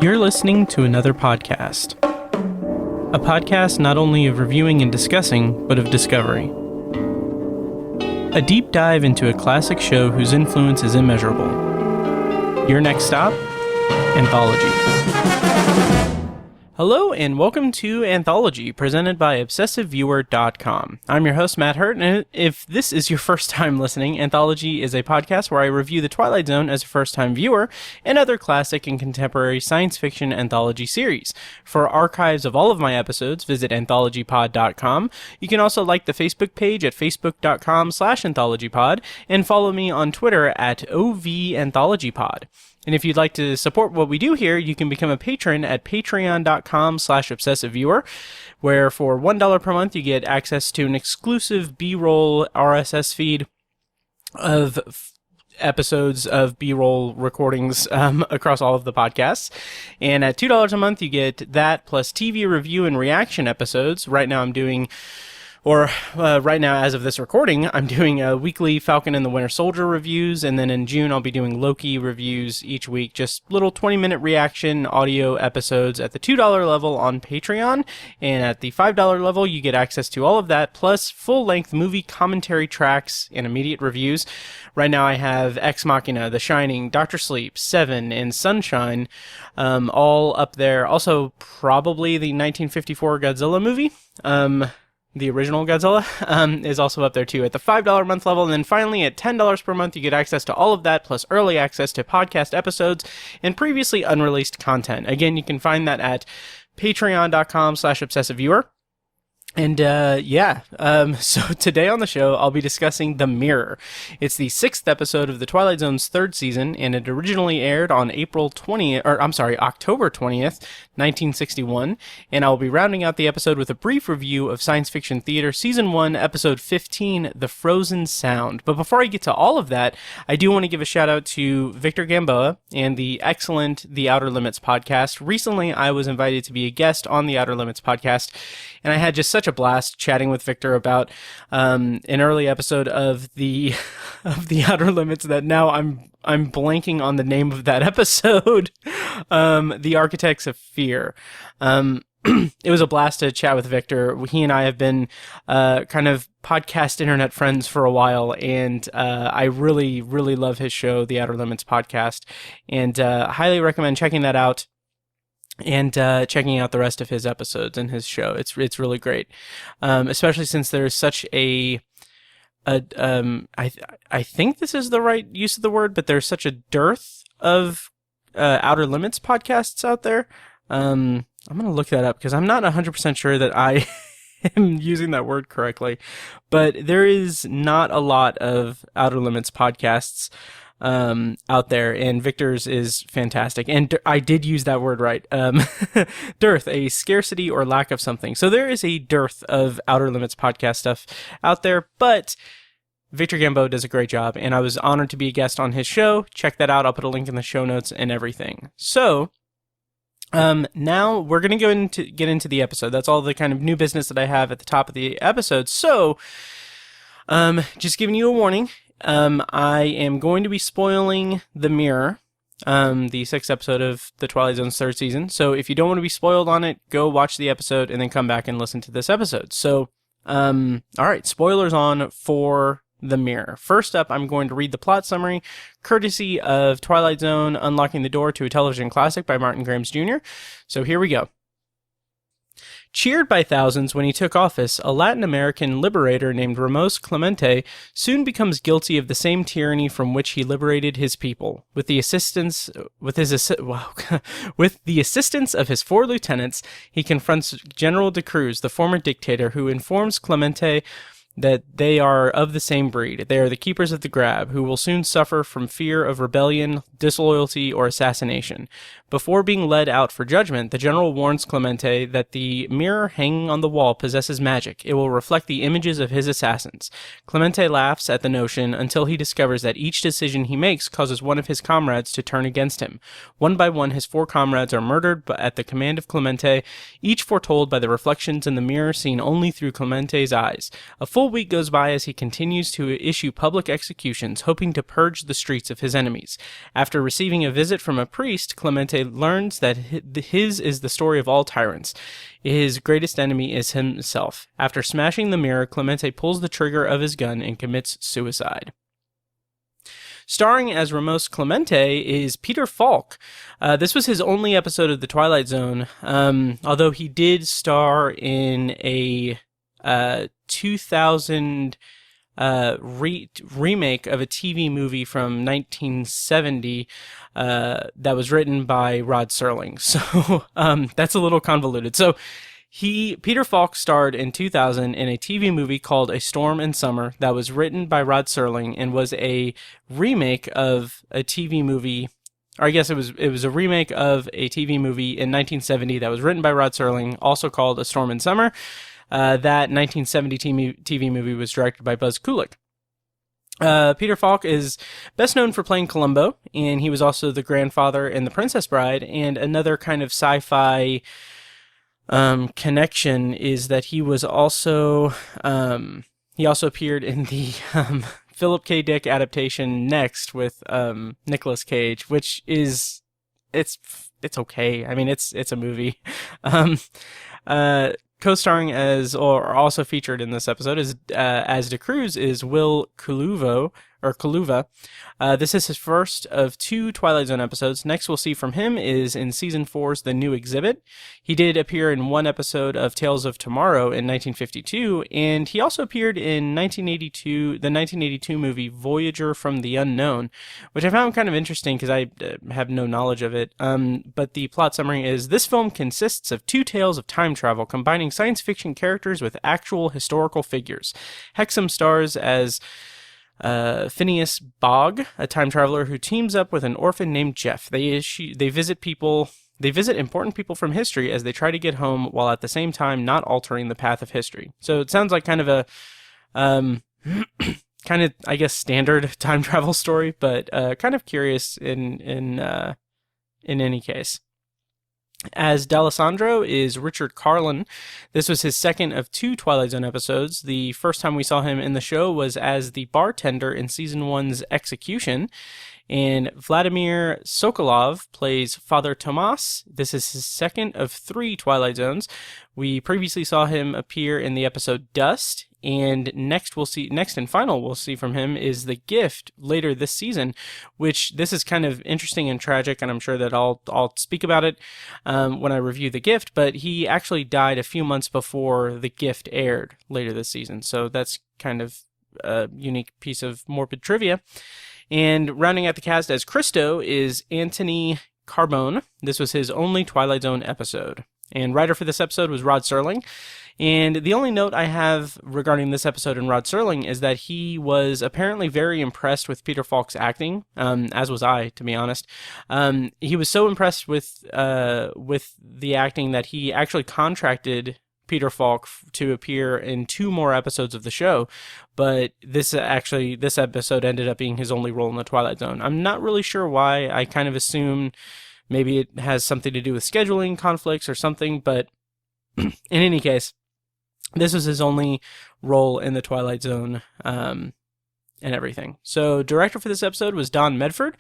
You're listening to another podcast. A podcast not only of reviewing and discussing, but of discovery. A deep dive into a classic show whose influence is immeasurable. Your next stop? Anthology. Hello and welcome to Anthology, presented by ObsessiveViewer.com. I'm your host, Matt Hurt, and if this is your first time listening, Anthology is a podcast where I review the Twilight Zone as a first-time viewer and other classic and contemporary science fiction anthology series. For archives of all of my episodes, visit AnthologyPod.com. You can also like the Facebook page at Facebook.com/AnthologyPod and follow me on Twitter at OVAnthologyPod. And if you'd like to support what we do here, you can become a patron at patreon.com/obsessiveviewer, where for $1 per month you get access to an exclusive B-roll RSS feed of episodes of B-roll recordings across all of the podcasts. And at $2 a month you get that plus TV review and reaction episodes. Right now, as of this recording, I'm doing weekly Falcon and the Winter Soldier reviews, and then in June I'll be doing Loki reviews each week, just little 20-minute reaction audio episodes at the $2 level on Patreon, and at the $5 level you get access to all of that, plus full-length movie commentary tracks and immediate reviews. Right now I have Ex Machina, The Shining, Dr. Sleep, Seven, and Sunshine, all up there. Also, probably the 1954 Godzilla movie. The original Godzilla is also up there too at the $5 a month level. And then finally at $10 per month, you get access to all of that plus early access to podcast episodes and previously unreleased content. Again, you can find that at patreon.com/obsessiveviewer. And so today on the show, I'll be discussing The Mirror. It's the 6th episode of the Twilight Zone's 3rd season, and it originally aired on October 20th, 1961, and I'll be rounding out the episode with a brief review of Science Fiction Theater Season 1, Episode 15, The Frozen Sound. But before I get to all of that, I do want to give a shout out to Victor Gamboa and the excellent The Outer Limits podcast. Recently, I was invited to be a guest on The Outer Limits podcast, and I had just such a blast chatting with Victor about an early episode of the Outer Limits that now I'm blanking on the name of that episode. The Architects of Fear. It was a blast to chat with Victor. He and I have been kind of podcast internet friends for a while, and I really, really love his show, The Outer Limits podcast, and highly recommend checking that out. And checking out the rest of his episodes and his show. It's really great, especially since there's such I think this is the right use of the word, but there's such a dearth of Outer Limits podcasts out there. I'm going to look that up because I'm not 100% sure that I am using that word correctly, but there is not a lot of Outer Limits podcasts out there, and Victor's is fantastic. And I did use that word right. Dearth, a scarcity or lack of something. So there is a dearth of Outer Limits podcast stuff out there, but Victor Gamboa does a great job, and I was honored to be a guest on his show. Check that out. I'll put a link in the show notes and everything. So now we're going to get into the episode. That's all the kind of new business that I have at the top of the episode. So just giving you a warning. I am going to be spoiling The Mirror, the 6th episode of the Twilight Zone's 3rd season. So if you don't want to be spoiled on it, go watch the episode and then come back and listen to this episode. So, all right, spoilers on for The Mirror. First up, I'm going to read the plot summary, courtesy of Twilight Zone: Unlocking the Door to a Television Classic by Martin Grimes Jr. So here we go. Cheered by thousands when he took office, a Latin American liberator named Ramos Clemente soon becomes guilty of the same tyranny from which he liberated his people. With the assistance of his 4 lieutenants, he confronts General de Cruz, the former dictator, who informs Clemente that they are of the same breed. They are the keepers of the grab, who will soon suffer from fear of rebellion, disloyalty, or assassination. Before being led out for judgment, the general warns Clemente that the mirror hanging on the wall possesses magic. It will reflect the images of his assassins. Clemente laughs at the notion until he discovers that each decision he makes causes one of his comrades to turn against him. One by one, his 4 comrades are murdered at the command of Clemente, each foretold by the reflections in the mirror seen only through Clemente's eyes. A full full week goes by as he continues to issue public executions, hoping to purge the streets of his enemies. After receiving a visit from a priest, Clemente learns that his is the story of all tyrants. His greatest enemy is himself. After smashing the mirror, Clemente pulls the trigger of his gun and commits suicide. Starring as Ramos Clemente is Peter Falk. This was his only episode of The Twilight Zone, although he did star in a 2000 remake of a TV movie from 1970 that was written by Rod Serling. So that's a little convoluted. So Peter Falk starred in 2000 in a TV movie called A Storm in Summer that was written by Rod Serling and was a remake of a TV movie, or I guess it was a remake of a TV movie in 1970 that was written by Rod Serling, also called A Storm in Summer. That 1970 TV movie was directed by Buzz Kulik. Peter Falk is best known for playing Columbo, and he was also the grandfather in The Princess Bride, and another kind of sci-fi connection is that he was also he also appeared in the Philip K. Dick adaptation Next with Nicolas Cage, which is it's okay. I mean, it's a movie. Co-starring as, or also featured in this episode as De Cruz is Will Coluva. This is his first of 2 Twilight Zone episodes. Next we'll see from him is in Season 4's The New Exhibit. He did appear in 1 episode of Tales of Tomorrow in 1952, and he also appeared in the 1982 movie Voyager from the Unknown, which I found kind of interesting because I have no knowledge of it. But the plot summary is, this film consists of 2 tales of time travel, combining science fiction characters with actual historical figures. Hexam stars as Phineas Bogg, a time traveler who teams up with an orphan named Jeff. They visit important people from history as they try to get home, while at the same time not altering the path of history. So it sounds like kind of a kind of, I guess, standard time travel story, but kind of curious in any case. As D'Alessandro is Richard Carlin. This was his second of 2 Twilight Zone episodes. The first time we saw him in the show was as the bartender in Season 1's Execution. And Vladimir Sokolov plays Father Tomas. This is his second of 3 Twilight Zones. We previously saw him appear in the episode Dust. And next and final we'll see from him is The Gift later this season, which this is kind of interesting and tragic, and I'm sure that I'll speak about it when I review The Gift, but he actually died a few months before The Gift aired later this season, so that's kind of a unique piece of morbid trivia. And rounding out the cast as Christo is Anthony Carbone. This was his only Twilight Zone episode. And writer for this episode was Rod Serling. And the only note I have regarding this episode and Rod Serling is that he was apparently very impressed with Peter Falk's acting, as was I, to be honest. He was so impressed with the acting that he actually contracted Peter Falk to appear in 2 more episodes of the show, but this episode ended up being his only role in the Twilight Zone. I'm not really sure why. I kind of assume maybe it has something to do with scheduling conflicts or something, but in any case, this was his only role in the Twilight Zone and everything. So director for this episode was Don Medford.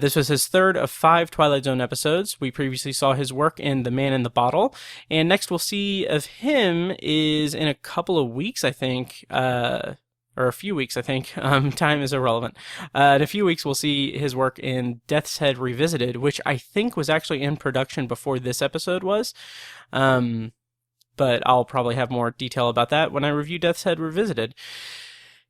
This was his third of 5 Twilight Zone episodes. We previously saw his work in The Man in the Bottle. And next we'll see of him is in a couple of weeks, I think, or a few weeks, I think. Time is irrelevant. In a few weeks, we'll see his work in Death's Head Revisited, which I think was actually in production before this episode was. But I'll probably have more detail about that when I review Death's Head Revisited.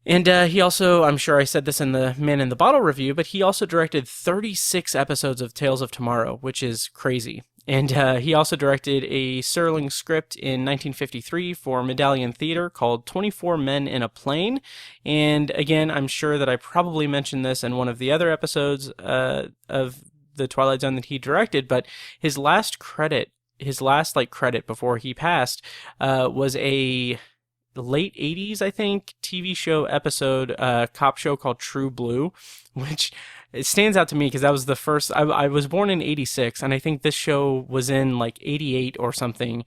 And he also, I'm sure I said this in the Man in the Bottle review, but he also directed 36 episodes of Tales of Tomorrow, which is crazy. And he also directed a Serling script in 1953 for Medallion Theater called 24 Men in a Plane. And again, I'm sure that I probably mentioned this in one of the other episodes of the Twilight Zone that he directed, but his last credit before he passed was a late 80s, I think, TV show episode, cop show called True Blue, which it stands out to me because that was the first. I was born in 86, and I think this show was in like 88 or something.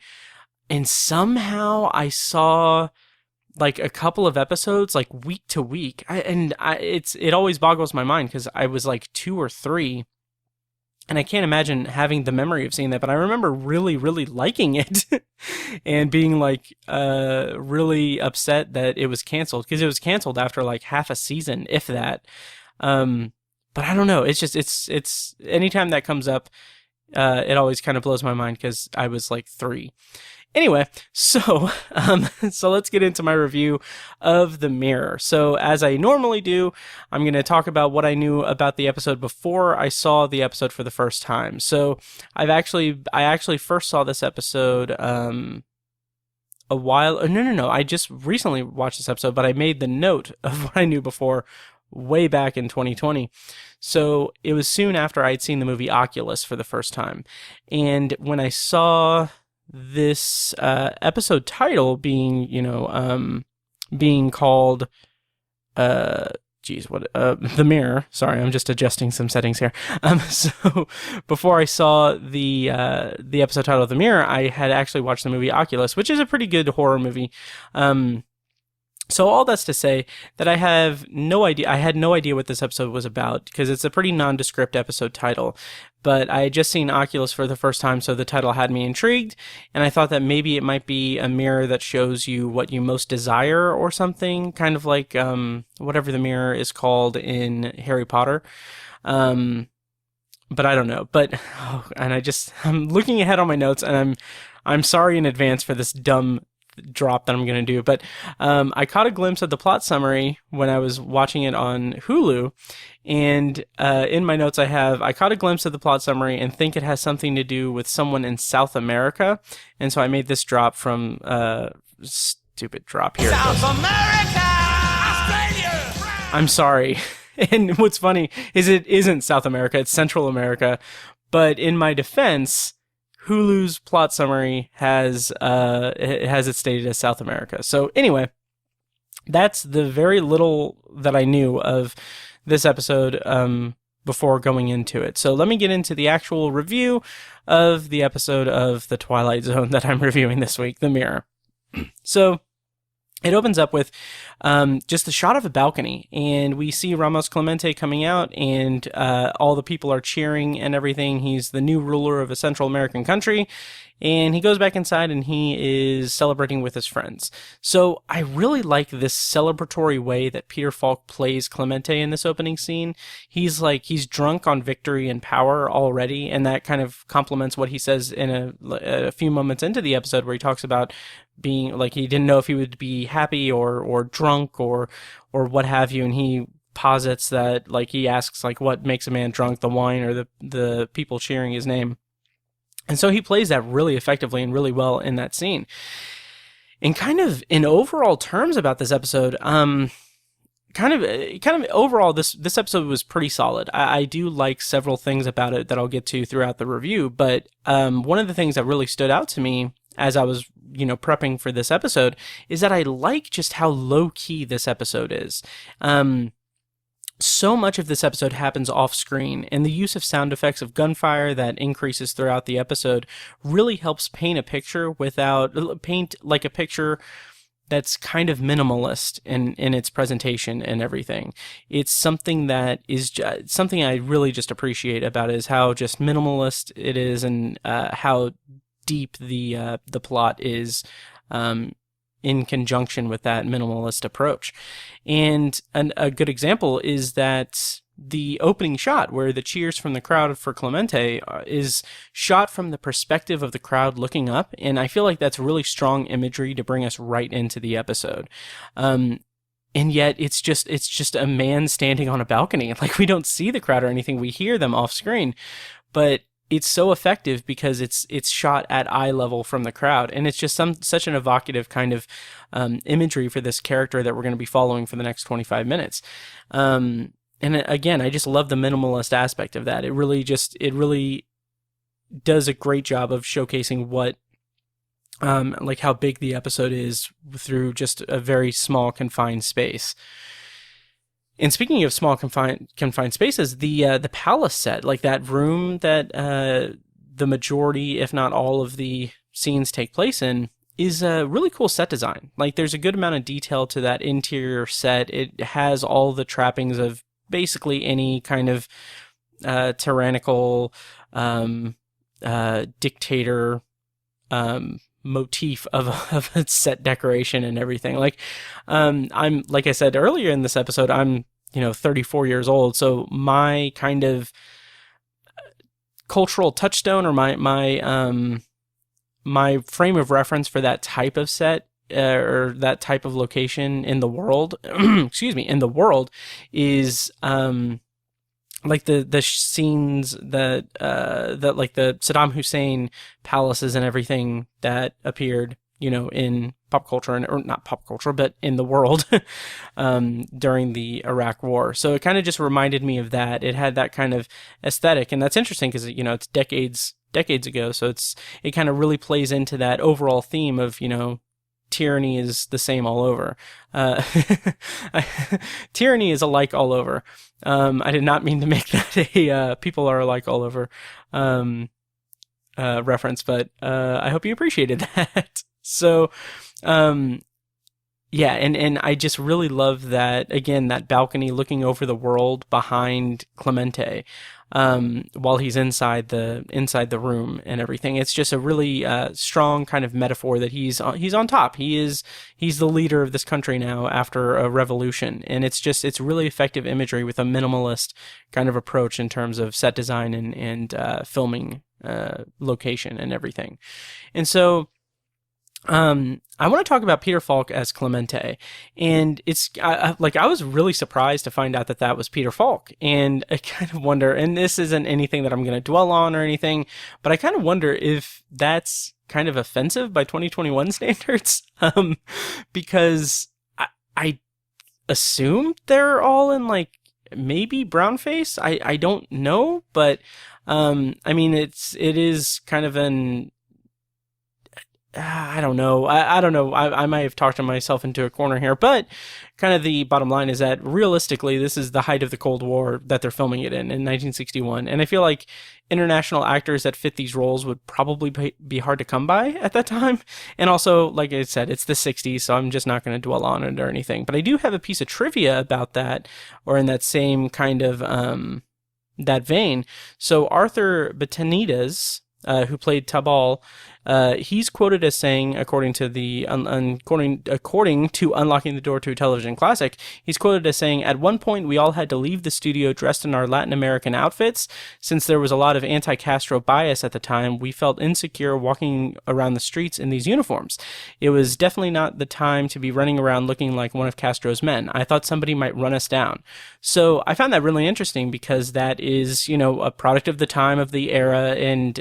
And somehow I saw like a couple of episodes, like week to week. It always boggles my mind because I was like 2 or 3. And I can't imagine having the memory of seeing that, but I remember really, really liking it and being like really upset that it was canceled, because it was canceled after like half a season, if that. But I don't know. It's just, it's anytime that comes up, it always kind of blows my mind because I was like 3. Anyway, so let's get into my review of The Mirror. So as I normally do, I'm going to talk about what I knew about the episode before I saw the episode for the first time. So I actually first saw this episode a while. No. I just recently watched this episode, but I made the note of what I knew before way back in 2020. So it was soon after I'd seen the movie Oculus for the first time. And when I saw this episode title being, being called, The Mirror. Sorry, I'm just adjusting some settings here. So before I saw the episode title of The Mirror, I had actually watched the movie Oculus, which is a pretty good horror movie. So all that's to say that I had no idea what this episode was about, because it's a pretty nondescript episode title. But I had just seen Oculus for the first time, so the title had me intrigued, and I thought that maybe it might be a mirror that shows you what you most desire or something, kind of like whatever the mirror is called in Harry Potter. But I don't know. But I'm looking ahead on my notes, and I'm sorry in advance for this dumb drop that I'm going to do, but I caught a glimpse of the plot summary when I was watching it on Hulu, and in my notes I caught a glimpse of the plot summary and think it has something to do with someone in South America, and so I made this drop from stupid drop here. South America! Australia! I'm sorry. And what's funny is it isn't South America, it's Central America, but in my defense, Hulu's plot summary has it stated as South America. So anyway, that's the very little that I knew of this episode before going into it. So let me get into the actual review of the episode of The Twilight Zone that I'm reviewing this week, The Mirror. So it opens up with just the shot of a balcony, and we see Ramos Clemente coming out, and all the people are cheering and everything. He's the new ruler of a Central American country, and he goes back inside and he is celebrating with his friends. So I really like this celebratory way that Peter Falk plays Clemente in this opening scene. He's drunk on victory and power already, and that kind of complements what he says in a few moments into the episode, where he talks about being like he didn't know if he would be happy or drunk or what have you, and he posits that, like, he asks like what makes a man drunk, the wine or the people cheering his name. And so he plays that really effectively and really well in that scene. And kind of in overall terms about this episode, kind of overall, this episode was pretty solid. I do like several things about it that I'll get to throughout the review, but one of the things that really stood out to me as I was, prepping for this episode is that I like just how low-key this episode is. So much of this episode happens off screen, and the use of sound effects of gunfire that increases throughout the episode really helps paint a picture that's kind of minimalist in its presentation and everything. It's something that is something I really just appreciate about it, is how just minimalist it is, and how deep the plot is in conjunction with that minimalist approach. And a good example is that the opening shot, where the cheers from the crowd for Clemente is shot from the perspective of the crowd looking up, and I feel like that's really strong imagery to bring us right into the episode. And yet it's just a man standing on a balcony. Like, we don't see the crowd or anything, we hear them off screen, but it's so effective because it's shot at eye level from the crowd, and it's just such an evocative kind of imagery for this character that we're going to be following for the next 25 minutes. And again, I just love the minimalist aspect of that. It really does a great job of showcasing what, like how big the episode is through just a very small confined space. And speaking of small confined spaces, the palace set, like that room that the majority, if not all, of the scenes take place in, is a really cool set design. Like, there's a good amount of detail to that interior set. It has all the trappings of basically any kind of tyrannical dictator motif of a set decoration and everything. Like, I'm, like I said earlier in this episode, I'm 34 years old, so my kind of cultural touchstone, or my frame of reference for that type of set, or that type of location in the world, in the world, is like the scenes that like the Saddam Hussein palaces and everything that appeared, in pop culture, or not pop culture, but in the world during the Iraq War. So it kind of just reminded me of that. It had that kind of aesthetic, and that's interesting because it's decades ago. So it kind of really plays into that overall theme of, tyranny is the same all over. Tyranny is alike all over. I did not mean to make that a people are alike all over reference, but I hope you appreciated that. So, yeah, and I just really love that, again, that balcony looking over the world behind Clemente, while he's inside the room and everything. It's just a really strong kind of metaphor that he's on top. He's the leader of this country now after a revolution, and it's really effective imagery with a minimalist kind of approach in terms of set design and filming location and everything. And so I want to talk about Peter Falk as Clemente, and I was really surprised to find out that was Peter Falk, and I kind of wonder, and this isn't anything that I'm going to dwell on or anything, but I kind of wonder if that's kind of offensive by 2021 standards, because I assume they're all in like maybe brown face. I don't know, but I mean it is kind of an I don't know. I don't know. I might have talked myself into a corner here, but kind of the bottom line is that realistically, this is the height of the Cold War that they're filming it in 1961. And I feel like international actors that fit these roles would probably be hard to come by at that time. And also, like I said, it's the 60s, so I'm just not going to dwell on it or anything. But I do have a piece of trivia about that, or in that same kind of, that vein. So Arthur Betanides, who played Tabal, he's quoted as saying, according to Unlocking the Door to a Television Classic, he's quoted as saying, "At one point, we all had to leave the studio dressed in our Latin American outfits. Since there was a lot of anti-Castro bias at the time, we felt insecure walking around the streets in these uniforms. It was definitely not the time to be running around looking like one of Castro's men. I thought somebody might run us down." So I found that really interesting because that is, a product of the time, of the era, and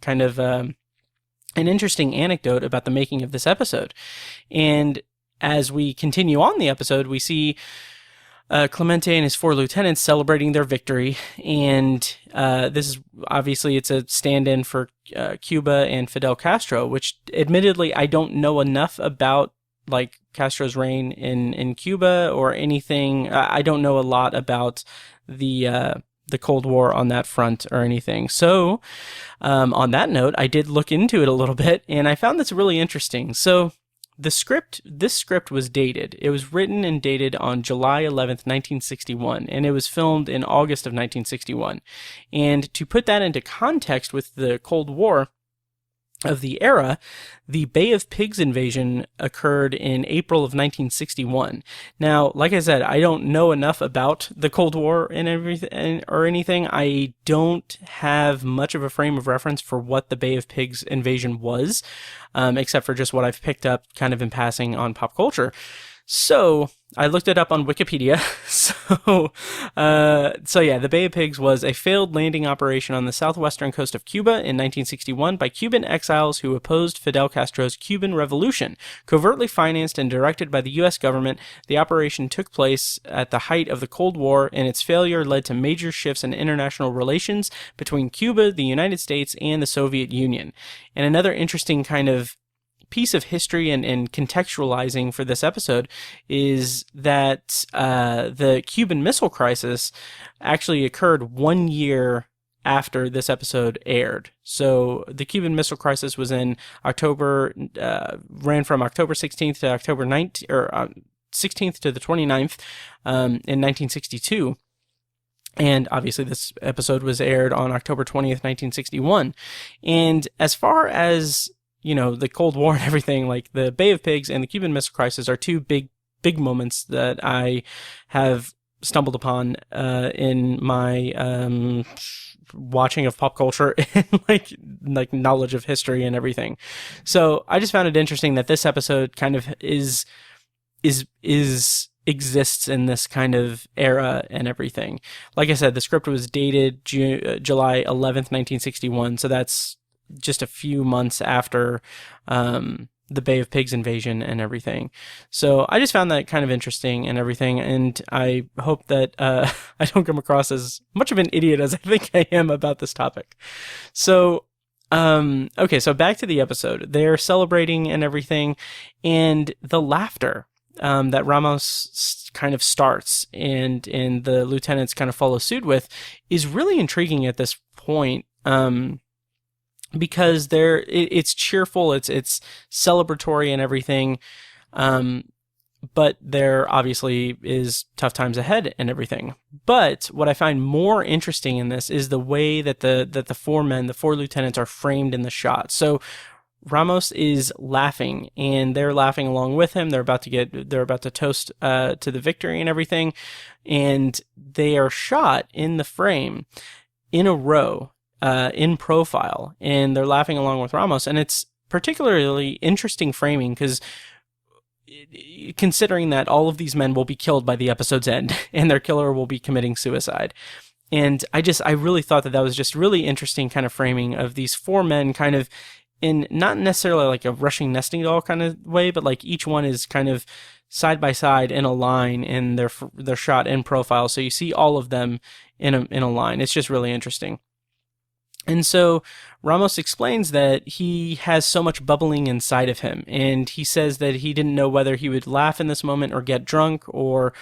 kind of an interesting anecdote about the making of this episode. And as we continue on the episode, we see Clemente and his 4 lieutenants celebrating their victory. And this is obviously, it's a stand-in for Cuba and Fidel Castro, which admittedly I don't know enough about, like Castro's reign in Cuba or anything. I don't know a lot about the Cold War on that front or anything. So, on that note, I did look into it a little bit, and I found this really interesting. So, this script was dated. It was written and dated on July 11th, 1961, and it was filmed in August of 1961. And to put that into context with the Cold War of the era, the Bay of Pigs invasion occurred in April of 1961. Now, like I said, I don't know enough about the Cold War and everything or anything. I don't have much of a frame of reference for what the Bay of Pigs invasion was, except for just what I've picked up kind of in passing on pop culture. So I looked it up on Wikipedia. So yeah, the Bay of Pigs was a failed landing operation on the southwestern coast of Cuba in 1961 by Cuban exiles who opposed Fidel Castro's Cuban Revolution. Covertly financed and directed by the U.S. government, the operation took place at the height of the Cold War, and its failure led to major shifts in international relations between Cuba, the United States, and the Soviet Union. And another interesting kind of piece of history and contextualizing for this episode is that the Cuban Missile Crisis actually occurred 1 year after this episode aired. So the Cuban Missile Crisis was in October, ran from October 16th to October 19th, or 16th to the 29th in 1962. And obviously this episode was aired on October 20th, 1961. And as far as, the Cold War and everything, like the Bay of Pigs and the Cuban Missile Crisis are two big moments that I have stumbled upon in my watching of pop culture and like knowledge of history and everything. So I just found it interesting that this episode kind of exists in this kind of era and everything. Like I said, the script was dated July 11th, 1961, so that's just a few months after the Bay of Pigs invasion and everything. So I just found that kind of interesting and everything, and I hope that I don't come across as much of an idiot as I think I am about this topic. So okay, so back to the episode. They're celebrating and everything, and the laughter that Ramos kind of starts and the lieutenants kind of follow suit with is really intriguing at this point, because it's cheerful, it's celebratory and everything, but there obviously is tough times ahead and everything. But what I find more interesting in this is the way that the four lieutenants are framed in the shot. So Ramos is laughing, and they're laughing along with him. They're about to toast to the victory and everything, and they are shot in the frame in a row, in profile, and they're laughing along with Ramos. And it's particularly interesting framing because, considering that all of these men will be killed by the episode's end, and their killer will be committing suicide. And I really thought that was just really interesting kind of framing of these four men kind of in not necessarily like a rushing nesting doll kind of way, but like each one is kind of side by side in a line, and they're shot in profile. So you see all of them in a line. It's just really interesting. And so Ramos explains that he has so much bubbling inside of him, and he says that he didn't know whether he would laugh in this moment or get drunk or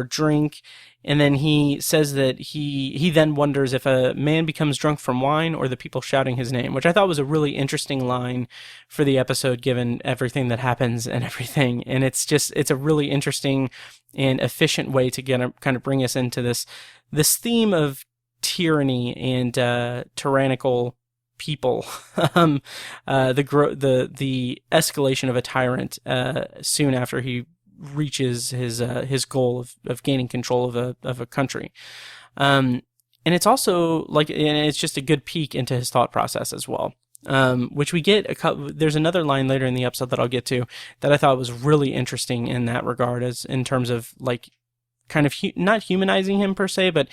drink. And then he says that he then wonders if a man becomes drunk from wine or the people shouting his name, which I thought was a really interesting line for the episode, given everything that happens and everything. And it's a really interesting and efficient way to kind of bring us into this theme of tyranny and tyrannical people, the escalation of a tyrant soon after he reaches his goal of gaining control of a country, and it's also and it's just a good peek into his thought process as well, which we get there's another line later in the episode that I'll get to that I thought was really interesting in that regard, as in terms of like kind of not humanizing him per se, but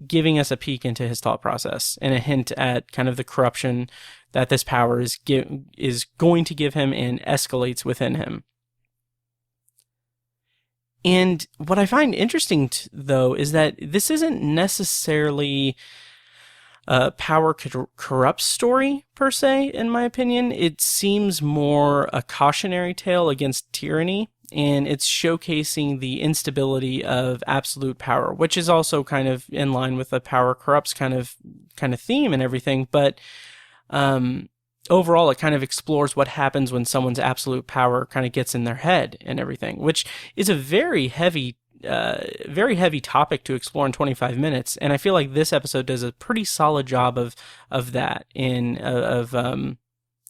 giving us a peek into his thought process and a hint at kind of the corruption that this power is going to give him and escalates within him. And what I find interesting, though, is that this isn't necessarily a power corrupts story, per se, in my opinion. It seems more a cautionary tale against tyranny, and it's showcasing the instability of absolute power, which is also kind of in line with the power corrupts kind of theme and everything. But overall, it kind of explores what happens when someone's absolute power kind of gets in their head and everything, which is a very heavy topic to explore in 25 minutes. And I feel like this episode does a pretty solid job of that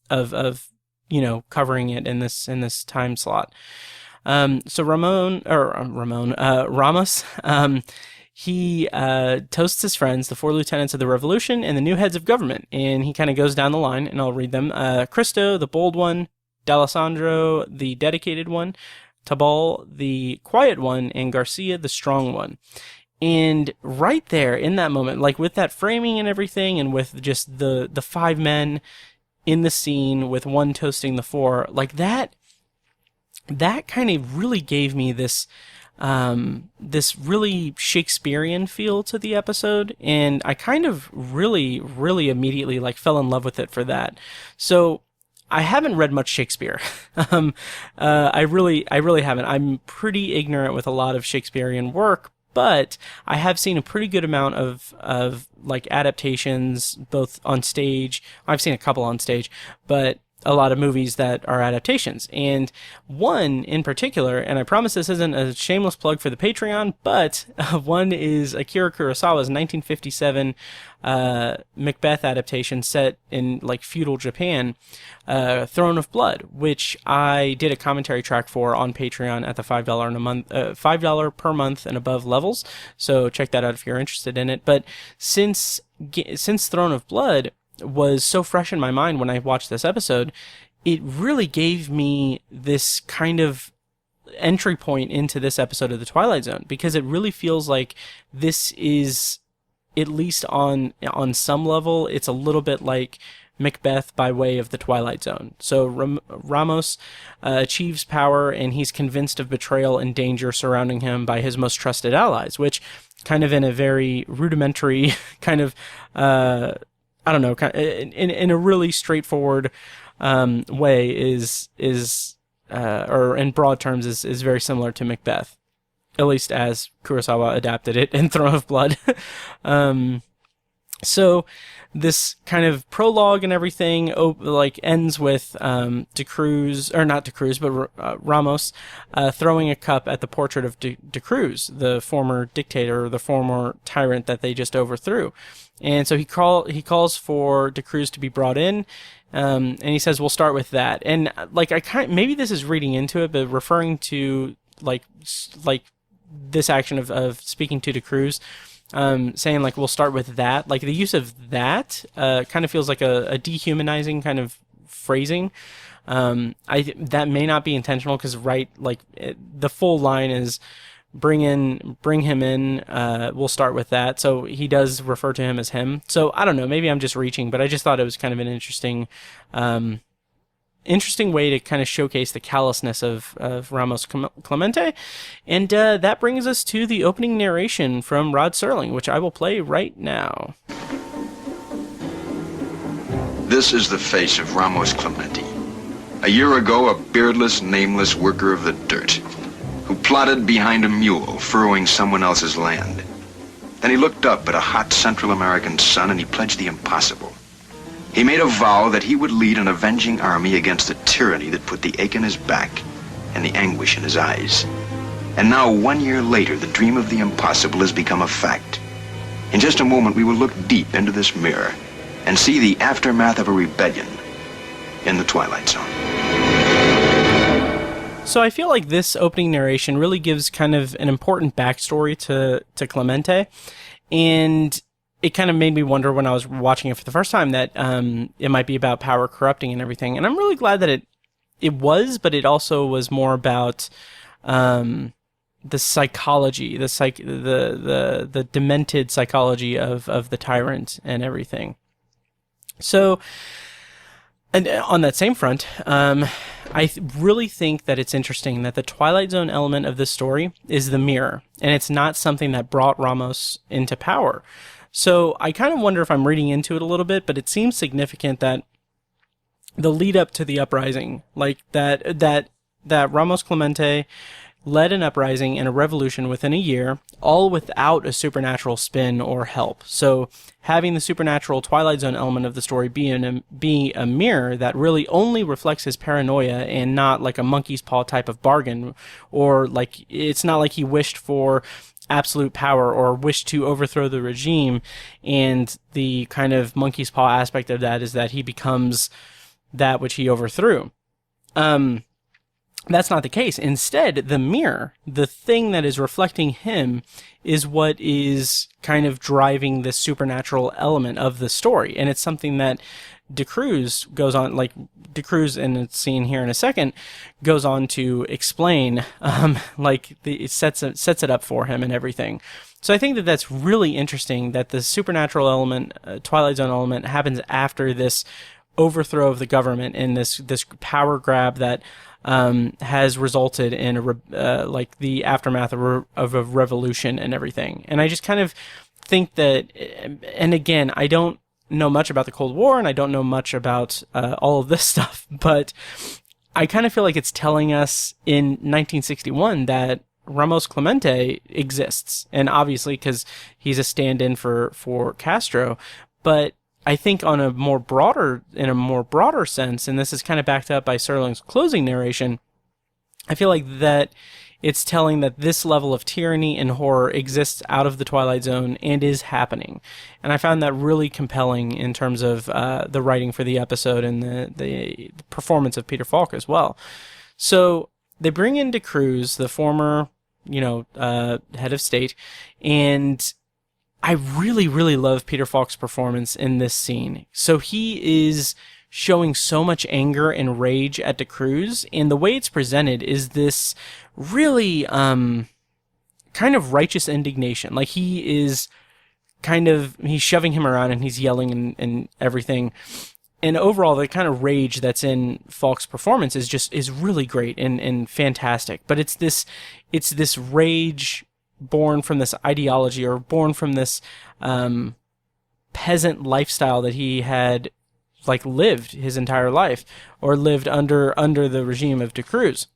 of covering it in this time slot. So Ramos, he toasts his friends, the four lieutenants of the revolution and the new heads of government, and he kind of goes down the line, and I'll read them. Cristo, the bold one; D'Alessandro, the dedicated one; Tabal, the quiet one; and Garcia, the strong one. And right there in that moment, like with that framing and everything, and with just the five men in the scene with one toasting the four, like that kind of really gave me this really Shakespearean feel to the episode, and I kind of really immediately like fell in love with it for that. So I haven't read much Shakespeare. I really haven't. I'm pretty ignorant with a lot of Shakespearean work, but I have seen a pretty good amount of like adaptations, both on stage. I've seen a couple on stage, but a lot of movies that are adaptations. And one in particular, and I promise this isn't a shameless plug for the Patreon, but one is Akira Kurosawa's 1957 Macbeth adaptation set in like feudal Japan, Throne of Blood, which I did a commentary track for on Patreon at the $5 per month and above levels. So check that out if you're interested in it. But since Throne of Blood was so fresh in my mind when I watched this episode, it really gave me this kind of entry point into this episode of the Twilight Zone, because it really feels like this is, at least on some level, it's a little bit like Macbeth by way of the Twilight Zone. So Ramos achieves power, and he's convinced of betrayal and danger surrounding him by his most trusted allies, which kind of in a very rudimentary kind of I don't know, in a really straightforward way is or in broad terms is very similar to Macbeth, at least as Kurosawa adapted it in Throne of Blood. So this kind of prologue and everything like ends with De Cruz, or not De Cruz, but Ramos throwing a cup at the portrait of De Cruz, the former dictator, the former tyrant that they just overthrew. And so he calls for De Cruz to be brought in, and he says, "We'll start with that." And like maybe this is reading into it, but referring to like this action of speaking to De Cruz, saying like, "We'll start with that." Like the use of that kind of feels like a dehumanizing kind of phrasing. That may not be intentional, because the full line is, bring him in, we'll start with that. So he does refer to him as him. So I don't know, maybe I'm just reaching, but I just thought it was kind of an interesting way to kind of showcase the callousness of Ramos Clemente. And that brings us to the opening narration from Rod Serling, which I will play right now. This is the face of Ramos Clemente. A year ago, a beardless, nameless worker of the dirt, who plodded behind a mule, furrowing someone else's land. Then he looked up at a hot Central American sun, and he pledged the impossible. He made a vow that he would lead an avenging army against the tyranny that put the ache in his back and the anguish in his eyes. And now, 1 year later, the dream of the impossible has become a fact. In just a moment, we will look deep into this mirror and see the aftermath of a rebellion in the Twilight Zone. So I feel like this opening narration really gives kind of an important backstory to Clemente, and it kind of made me wonder when I was watching it for the first time that it might be about power corrupting and everything. And I'm really glad that it was, but it also was more about the psychology, the demented psychology of the tyrant and everything. So, and on that same front, I really think that it's interesting that the Twilight Zone element of this story is the mirror, and it's not something that brought Ramos into power. So I kind of wonder if I'm reading into it a little bit, but it seems significant that the lead up to the uprising, like that Ramos Clemente led an uprising and a revolution within a year, all without a supernatural spin or help. So having the supernatural Twilight Zone element of the story be a mirror that really only reflects his paranoia, and not like a monkey's paw type of bargain, or like it's not like he wished for absolute power or wished to overthrow the regime, and the kind of monkey's paw aspect of that is that he becomes that which he overthrew. That's not the case. Instead, the mirror, the thing that is reflecting him, is what is kind of driving the supernatural element of the story. And it's something that De Cruz goes on, like De Cruz, and it's seen here in a second, goes on to explain, it sets it up for him and everything. So I think that that's really interesting, that the supernatural element, Twilight Zone element, happens after this overthrow of the government and this power grab that has resulted in the aftermath of a revolution and everything. And I just kind of think that, and again, I don't know much about the Cold War, and I don't know much about all of this stuff, but I kind of feel like it's telling us in 1961 that Ramos Clemente exists, and obviously because he's a stand-in for Castro, but I think in a more broader sense, and this is kind of backed up by Serling's closing narration, I feel like that it's telling that this level of tyranny and horror exists out of the Twilight Zone and is happening. And I found that really compelling in terms of the writing for the episode and the performance of Peter Falk as well. So they bring in DeCruz, the former, head of state, and I really, really love Peter Falk's performance in this scene. So he is showing so much anger and rage at DeCruz, and the way it's presented is this really kind of righteous indignation. Like he's shoving him around and he's yelling and everything. And overall, the kind of rage that's in Falk's performance is really great and fantastic. But it's this rage born from this ideology, or born from this peasant lifestyle that he had lived his entire life, or lived under the regime of DeCruz.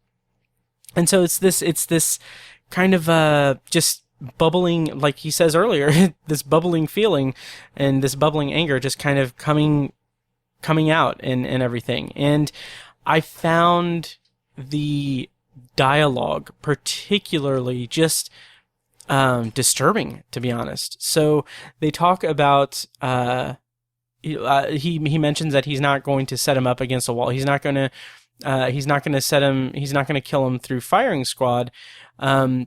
And so it's this kind of just bubbling, like he says earlier, this bubbling feeling and this bubbling anger just kind of coming out and everything. And I found the dialogue particularly just disturbing, to be honest. So they talk about he mentions that he's not going to set him up against a wall. He's not going to kill him through firing squad,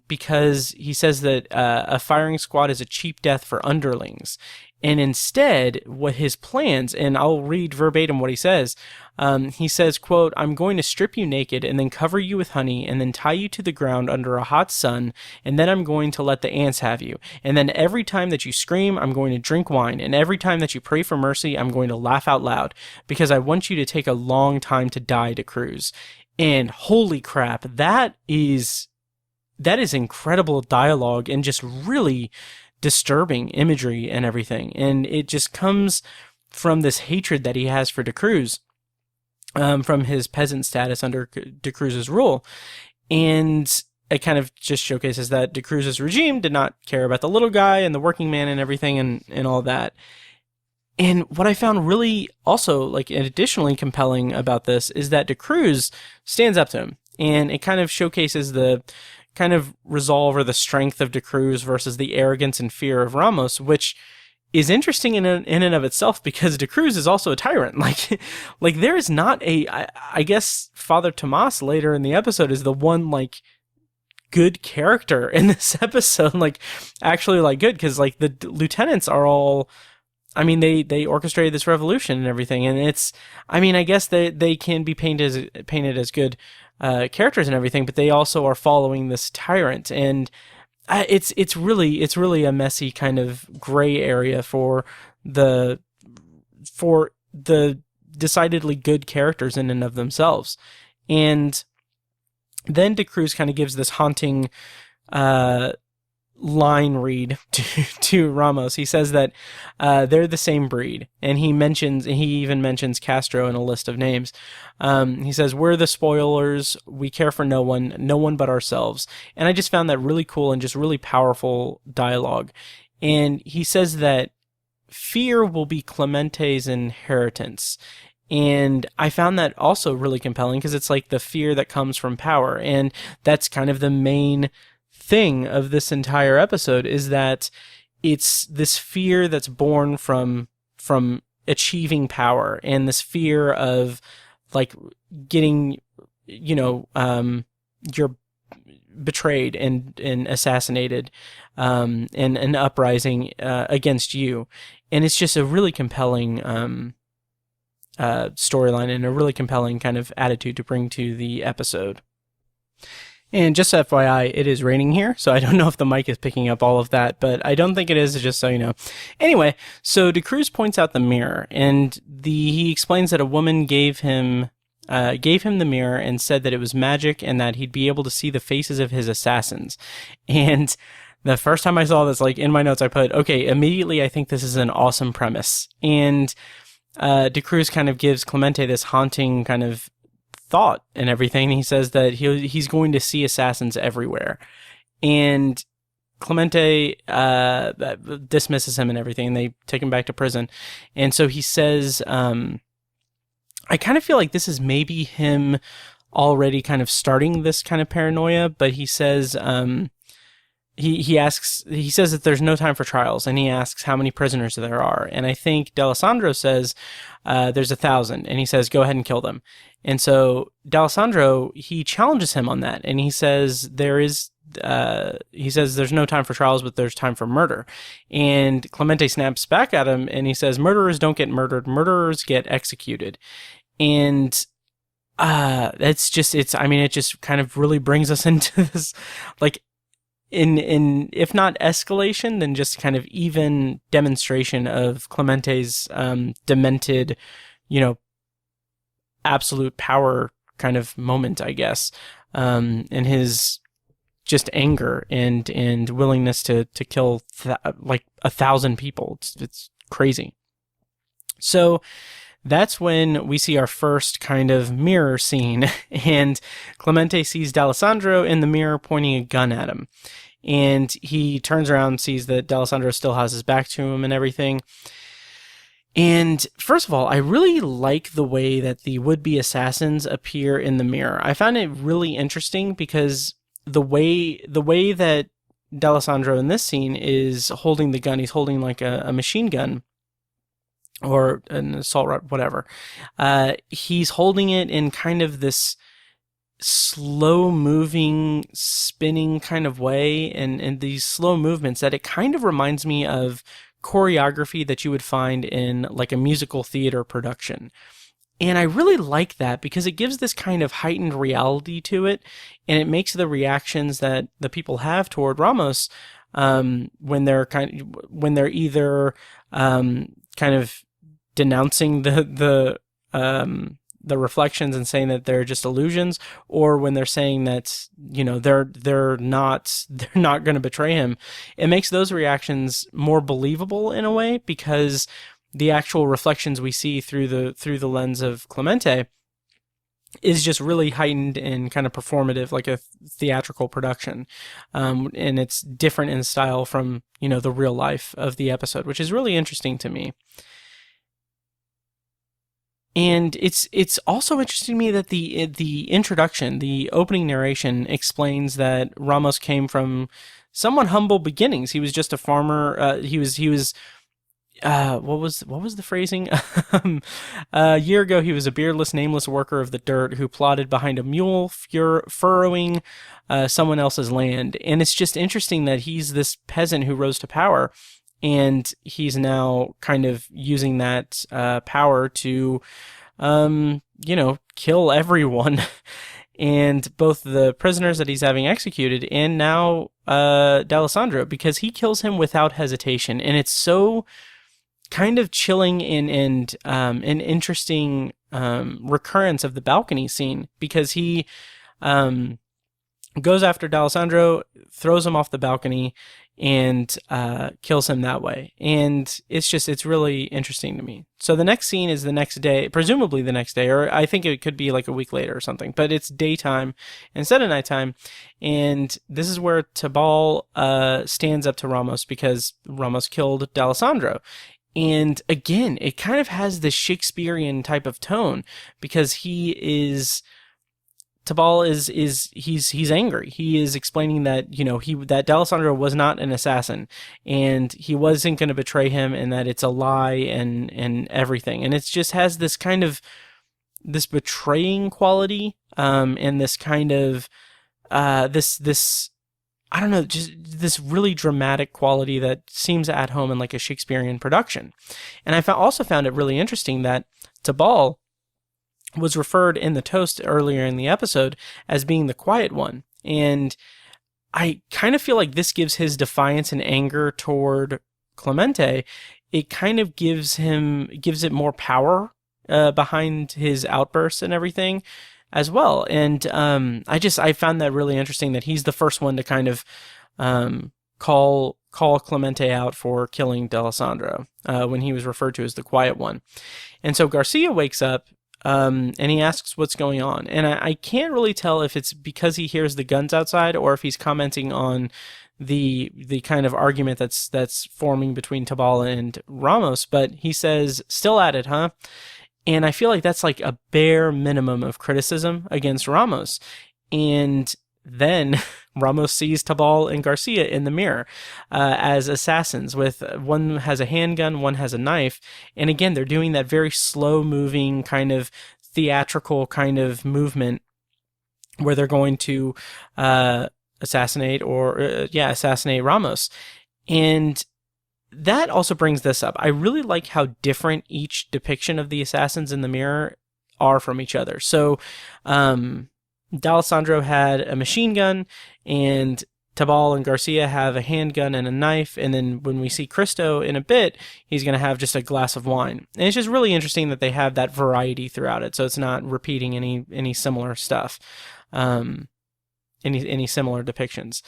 because he says that a firing squad is a cheap death for underlings. And instead, what his plans, and I'll read verbatim what he says, quote, "I'm going to strip you naked and then cover you with honey and then tie you to the ground under a hot sun, and then I'm going to let the ants have you. And then every time that you scream, I'm going to drink wine, and every time that you pray for mercy, I'm going to laugh out loud, because I want you to take a long time to die, DeCruz." And holy crap, that is incredible dialogue and just really disturbing imagery and everything. And it just comes from this hatred that he has for DeCruz, from his peasant status under DeCruz's rule. And it kind of just showcases that DeCruz's regime did not care about the little guy and the working man and everything and all that. And what I found really also additionally compelling about this is that DeCruz stands up to him, and it kind of showcases the kind of resolve or the strength of DeCruz versus the arrogance and fear of Ramos, which is interesting in and of itself, because DeCruz is also a tyrant. Like there is not I guess Father Tomas later in the episode is the one good character in this episode, actually good, because the lieutenants are all, they orchestrated this revolution and everything, and it's, I guess they can be painted as good characters and everything, but they also are following this tyrant, and it's really a messy kind of gray area for the decidedly good characters in and of themselves. And then DeCruz kind of gives this haunting line read to Ramos. He says that they're the same breed, and he even mentions Castro in a list of names. He says, "We're the spoilers. We care for no one but ourselves." And I just found that really cool and just really powerful dialogue. And he says that fear will be Clemente's inheritance. And I found that also really compelling, because it's the fear that comes from power. And that's kind of the main thing of this entire episode, is that it's this fear that's born from achieving power, and this fear of getting you're betrayed and assassinated, and an uprising against you. And it's just a really compelling storyline, and a really compelling kind of attitude to bring to the episode. And just FYI, it is raining here, so I don't know if the mic is picking up all of that, but I don't think it is, just so you know. Anyway, so DeCruz points out the mirror, and he explains that a woman gave him the mirror and said that it was magic and that he'd be able to see the faces of his assassins. And the first time I saw this, in my notes, I put, okay, immediately I think this is an awesome premise. And DeCruz kind of gives Clemente this haunting kind of thought and everything. He says that he's going to see assassins everywhere. And Clemente dismisses him and everything, and they take him back to prison. And so he says, I kind of feel like this is maybe him already kind of starting this kind of paranoia, but he says, he says that there's no time for trials, and he asks how many prisoners there are. And I think D'Alessandro says, there's 1,000, and he says, go ahead and kill them. And so D'Alessandro, he challenges him on that, and he says there's no time for trials, but there's time for murder. And Clemente snaps back at him, and he says, murderers don't get murdered, murderers get executed. And it just kind of really brings us into this, like, in if not escalation, then just kind of even demonstration of Clemente's demented, absolute power kind of moment, I guess, and his just anger and willingness to kill like 1,000 people. It's crazy. So that's when we see our first kind of mirror scene, and Clemente sees D'Alessandro in the mirror pointing a gun at him. And he turns around and sees that D'Alessandro still has his back to him and everything. And first of all, I really like the way that the would-be assassins appear in the mirror. I found it really interesting because the way that D'Alessandro in this scene is holding the gun, he's holding like a machine gun or an assault rifle, whatever. He's holding it in kind of this slow-moving, spinning kind of way, and these slow movements that it kind of reminds me of choreography that you would find in like a musical theater production. And I really like that because it gives this kind of heightened reality to it, and it makes the reactions that the people have toward Ramos when they're either kind of denouncing the reflections and saying that they're just illusions, or when they're saying that they're not going to betray him. It makes those reactions more believable in a way, because the actual reflections we see through the lens of Clemente is just really heightened and kind of performative, like a theatrical production, and it's different in style from the real life of the episode, which is really interesting to me. And it's also interesting to me that the introduction, the opening narration, explains that Ramos came from somewhat humble beginnings. He was just a farmer. He was what was the phrasing? A year ago, he was a beardless, nameless worker of the dirt who plodded behind a mule, furrowing someone else's land. And it's just interesting that he's this peasant who rose to power, and he's now kind of using that power to, kill everyone. And both the prisoners that he's having executed, and now D'Alessandro, because he kills him without hesitation. And it's so kind of chilling and an interesting recurrence of the balcony scene, because he goes after D'Alessandro, throws him off the balcony, and kills him that way. And it's really interesting to me. So the next scene is the next day, presumably the next day, or I think it could be like a week later or something, but it's daytime instead of nighttime. And this is where Tibal stands up to Ramos, because Ramos killed D'Alessandro. And again, it kind of has this Shakespearean type of tone, because Tibal he's angry. He is explaining that, that D'Alessandro was not an assassin, and he wasn't going to betray him, and that it's a lie and everything. And it just has this kind of, this betraying quality, and this kind of, this I don't know, just this really dramatic quality that seems at home in like a Shakespearean production. And I also found it really interesting that Tibal was referred in the toast earlier in the episode as being the quiet one. And I kind of feel like this gives his defiance and anger toward Clemente. It kind of gives it more power behind his outbursts and everything as well. And I found that really interesting, that he's the first one to kind of call Clemente out for killing D'Alessandro when he was referred to as the quiet one. And so Garcia wakes up and he asks what's going on. And I can't really tell if it's because he hears the guns outside or if he's commenting on the kind of argument that's forming between Tabal and Ramos. But he says, "Still at it, huh?" And I feel like that's like a bare minimum of criticism against Ramos. And then Ramos sees Tabal and Garcia in the mirror as assassins. With one has a handgun, one has a knife, and again they're doing that very slow-moving kind of theatrical kind of movement where they're going to assassinate Ramos. And that also brings this up. I really like how different each depiction of the assassins in the mirror are from each other. So, D'Alessandro had a machine gun, and Tabal and Garcia have a handgun and a knife, and then when we see Cristo in a bit, he's going to have just a glass of wine. And it's just really interesting that they have that variety throughout it, so it's not repeating any similar stuff, any similar depictions.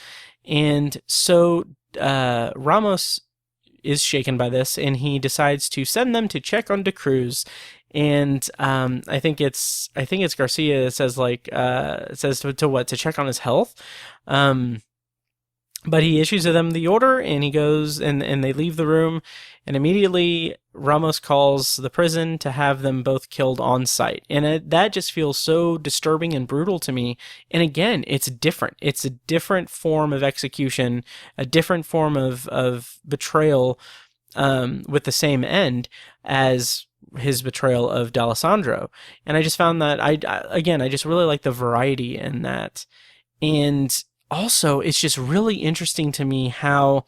And so Ramos is shaken by this, and he decides to send them to check on De Cruz. And I think it's Garcia that says to check on his health. But he issues them the order, and he goes and they leave the room, and immediately Ramos calls the prison to have them both killed on sight. And that just feels so disturbing and brutal to me. And again, it's different. It's a different form of execution, a different form of betrayal, with the same end as his betrayal of D'Alessandro. And I just found that I just really like the variety in that. And also, it's just really interesting to me how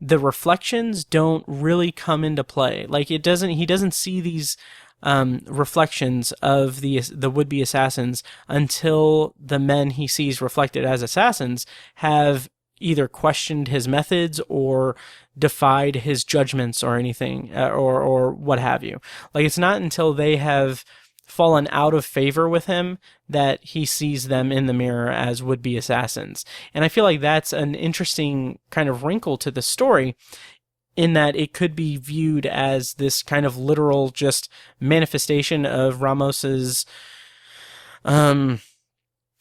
the reflections don't really come into play. Like he doesn't see these reflections of the would-be assassins until the men he sees reflected as assassins have either questioned his methods or defied his judgments or anything, or what have you. Like, it's not until they have fallen out of favor with him that he sees them in the mirror as would-be assassins. And I feel like that's an interesting kind of wrinkle to the story, in that it could be viewed as this kind of literal just manifestation of Ramos's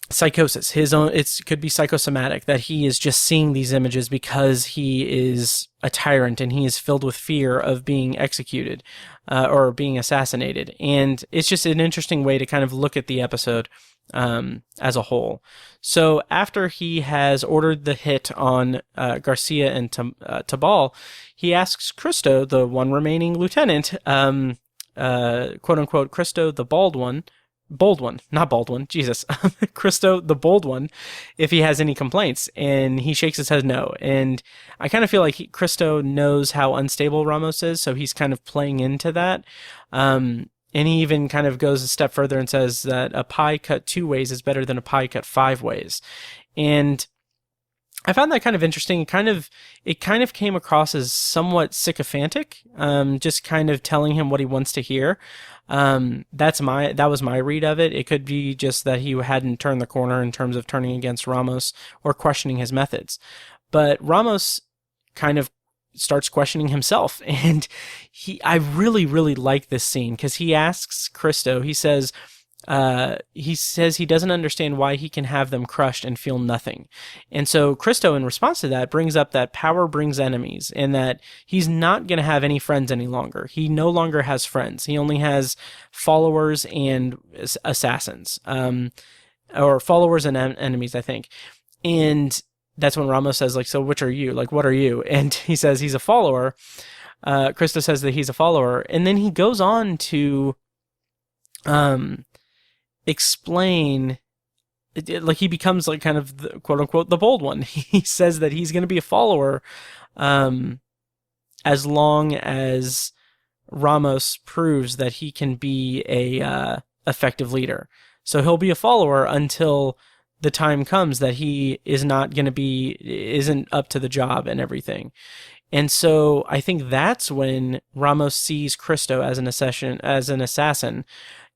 psychosis. It could be psychosomatic, that he is just seeing these images because he is a tyrant and he is filled with fear of being executed or being assassinated. And it's just an interesting way to kind of look at the episode as a whole. So after he has ordered the hit on Garcia and Tabal, he asks Cristo, the one remaining lieutenant, quote unquote Cristo the bold one, not Baldwin, Jesus, Cristo the bold one, if he has any complaints, and he shakes his head no. And I kind of feel like Cristo knows how unstable Ramos is, so he's kind of playing into that. And he even kind of goes a step further and says that a pie cut 2 ways is better than a pie cut 5 ways. And I found that kind of interesting. It kind of came across as somewhat sycophantic, just kind of telling him what he wants to hear. That was my read of it. It could be just that he hadn't turned the corner in terms of turning against Ramos or questioning his methods. But Ramos kind of starts questioning himself, and I really, really like this scene because he asks Cristo, he says he doesn't understand why he can have them crushed and feel nothing. And so Cristo, in response to that, brings up that power brings enemies, and that he's not going to have any friends any longer. He no longer has friends. He only has followers and assassins, or followers and enemies, I think. And that's when Ramos says, like, so which are you? Like, what are you? And he says he's a follower. Cristo says that he's a follower. And then he goes on to explain, like, he becomes like kind of the, quote unquote the bold one. He says that he's going to be a follower as long as Ramos proves that he can be a effective leader. So he'll be a follower until the time comes that he isn't up to the job and everything. And so I think that's when Ramos sees Cristo as an assassin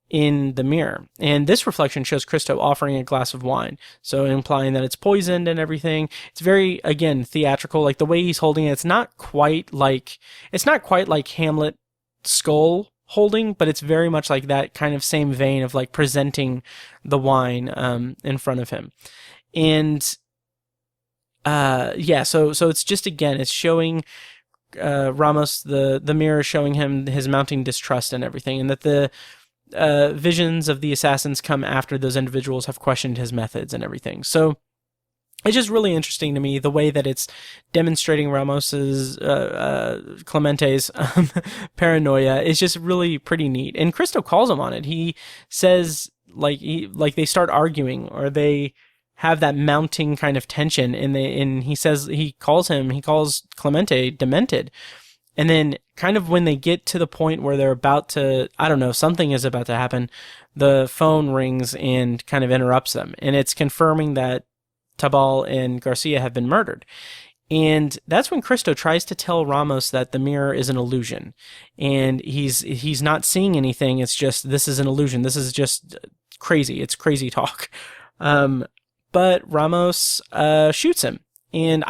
in the mirror. And this reflection shows Cristo offering a glass of wine, so implying that it's poisoned and everything. It's very, again, theatrical. Like, the way he's holding it, it's not quite like Hamlet's skull holding, but it's very much like that kind of same vein of like presenting the wine in front of him. And so it's just, again, it's showing Ramos, the mirror, showing him his mounting distrust and everything, and that the visions of the assassins come after those individuals have questioned his methods and everything. So it's just really interesting to me, the way that it's demonstrating Ramos's, Clemente's paranoia is just really pretty neat. And Christo calls him on it. He says, like they start arguing, or they have that mounting kind of tension, and he calls Clemente demented. And then kind of when they get to the point where they're about to, I don't know, something is about to happen, the phone rings and kind of interrupts them. And it's confirming that Tabal and Garcia have been murdered. And that's when Christo tries to tell Ramos that the mirror is an illusion. And he's not seeing anything. It's just, this is an illusion. This is just crazy. It's crazy talk. But Ramos shoots him. And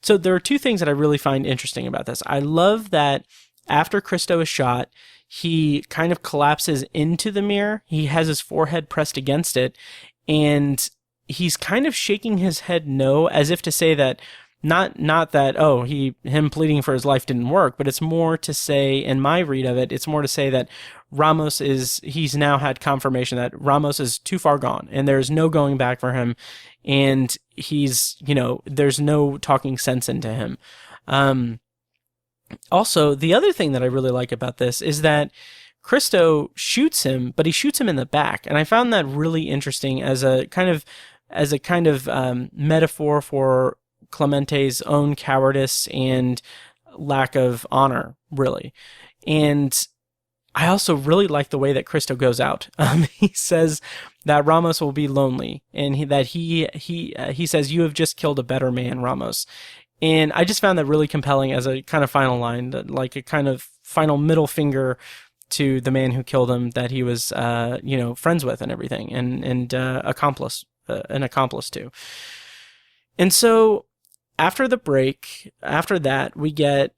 so there are two things that I really find interesting about this. I love that after Christo is shot, he kind of collapses into the mirror. He has his forehead pressed against it, and he's kind of shaking his head no, as if to say that not that, him pleading for his life didn't work, but it's more to say, in my read of it, it's more to say that he's now had confirmation that Ramos is too far gone and there's no going back for him. And there's no talking sense into him. Also, the other thing that I really like about this is that Christo shoots him, but he shoots him in the back. And I found that really interesting as a kind of metaphor for Clemente's own cowardice and lack of honor, really. And I also really like the way that Christo goes out. He says that Ramos will be lonely, and he says, "You have just killed a better man, Ramos." And I just found that really compelling as a kind of final line, like a kind of final middle finger to the man who killed him, that he was, friends with and everything, and an accomplice to. And so after the break, after that, we get,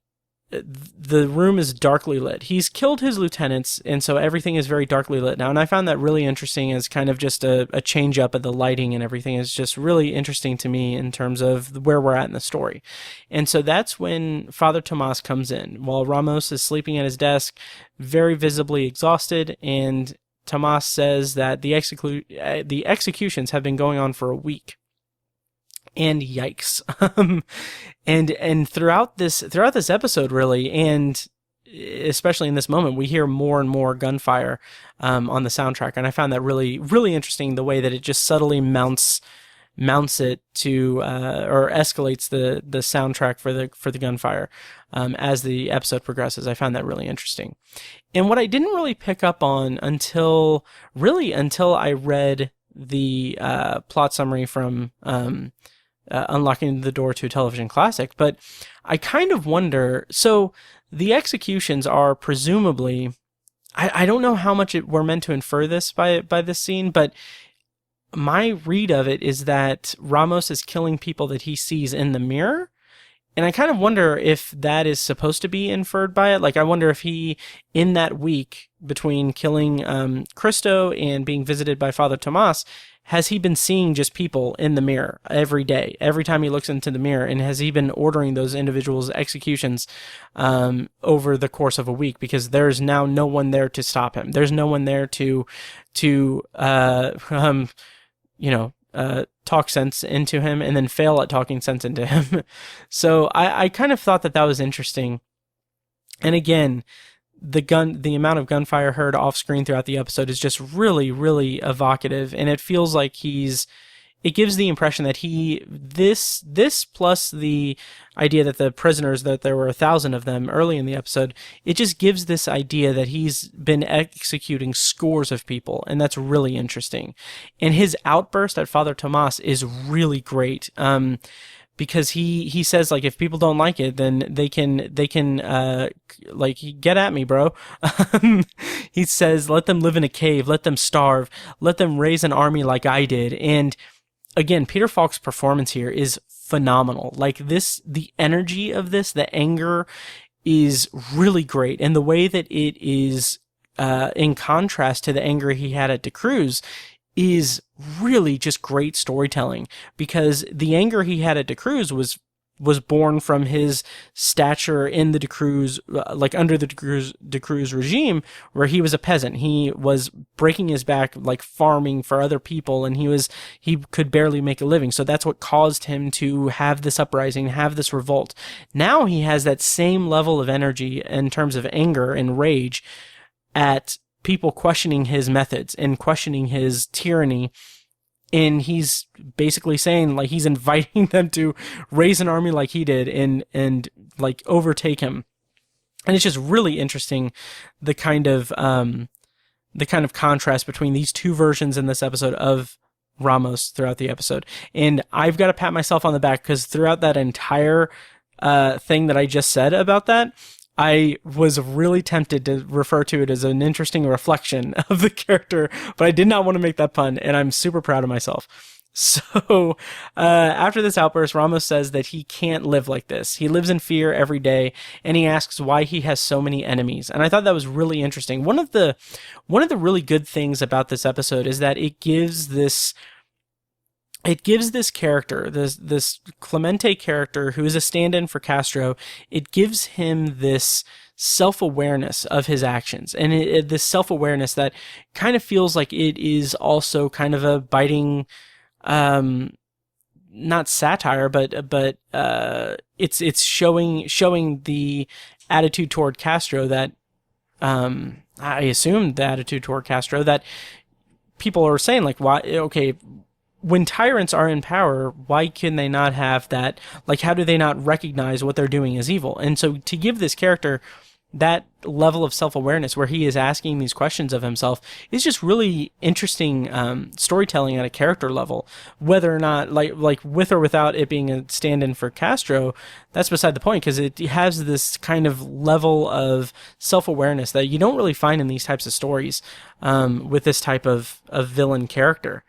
the room is darkly lit. He's killed his lieutenants, and so everything is very darkly lit now. And I found that really interesting as kind of just a change up of the lighting, and everything is just really interesting to me in terms of where we're at in the story. And so that's when Father Tomas comes in while Ramos is sleeping at his desk, very visibly exhausted, and Tomas says that the executions have been going on for a week. And yikes. And throughout this episode, really, and especially in this moment, we hear more and more gunfire on the soundtrack, and I found that really, really interesting, the way that it just subtly mounts it to or escalates the soundtrack for the gunfire as the episode progresses. I found that really interesting. And what I didn't really pick up on until I read the plot summary from Unlocking the Door to a Television Classic, but I kind of wonder, so the executions are presumably, I don't know how much we're meant to infer this by this scene, but my read of it is that Ramos is killing people that he sees in the mirror. And I kind of wonder if that is supposed to be inferred by it. Like, I wonder if he, in that week between killing Christo and being visited by Father Tomas, has he been seeing just people in the mirror every day, every time he looks into the mirror? And has he been ordering those individuals' executions over the course of a week? Because there's now no one there to stop him. There's no one there to talk sense into him and then fail at talking sense into him. So I kind of thought that was interesting. And again, the amount of gunfire heard off screen throughout the episode is just really, really evocative. And it feels like it gives the impression that this plus the idea that the prisoners, that there were 1,000 of them early in the episode, it just gives this idea that he's been executing scores of people, and that's really interesting. And his outburst at Father Tomas is really great, because he says, like, if people don't like it, then they can like, get at me, bro. He says, let them live in a cave, let them starve, let them raise an army like I did. And again, Peter Falk's performance here is phenomenal. Like, the energy of this, the anger, is really great. And the way that it is in contrast to the anger he had at DeCruz is really just great storytelling, because the anger he had at DeCruz was born from his stature in the DeCruz, like under the DeCruz regime, where he was a peasant. He was breaking his back, like farming for other people, and he could barely make a living. So that's what caused him to have this uprising, have this revolt. Now he has that same level of energy in terms of anger and rage at people questioning his methods and questioning his tyranny. And he's basically saying, like, he's inviting them to raise an army like he did and like overtake him. And it's just really interesting, the kind of contrast between these two versions in this episode of Ramos throughout the episode. And I've got to pat myself on the back, because throughout that entire thing that I just said about that, I was really tempted to refer to it as an interesting reflection of the character, but I did not want to make that pun, and I'm super proud of myself. So, after this outburst, Ramos says that he can't live like this. He lives in fear every day, and he asks why he has so many enemies. And I thought that was really interesting. One of the really good things about this episode is that it gives this character, this Clemente character, who is a stand-in for Castro, it gives him this self-awareness of his actions, and this self-awareness that kind of feels like it is also kind of a biting, not satire, but it's showing the attitude toward Castro that, I assume the attitude toward Castro that people are saying, like, why, okay, when tyrants are in power, why can they not have that? Like, how do they not recognize what they're doing as evil? And so to give this character that level of self-awareness where he is asking these questions of himself is just really interesting storytelling at a character level. Whether or not, like with or without it being a stand-in for Castro, that's beside the point, because it has this kind of level of self-awareness that you don't really find in these types of stories with this type of villain character.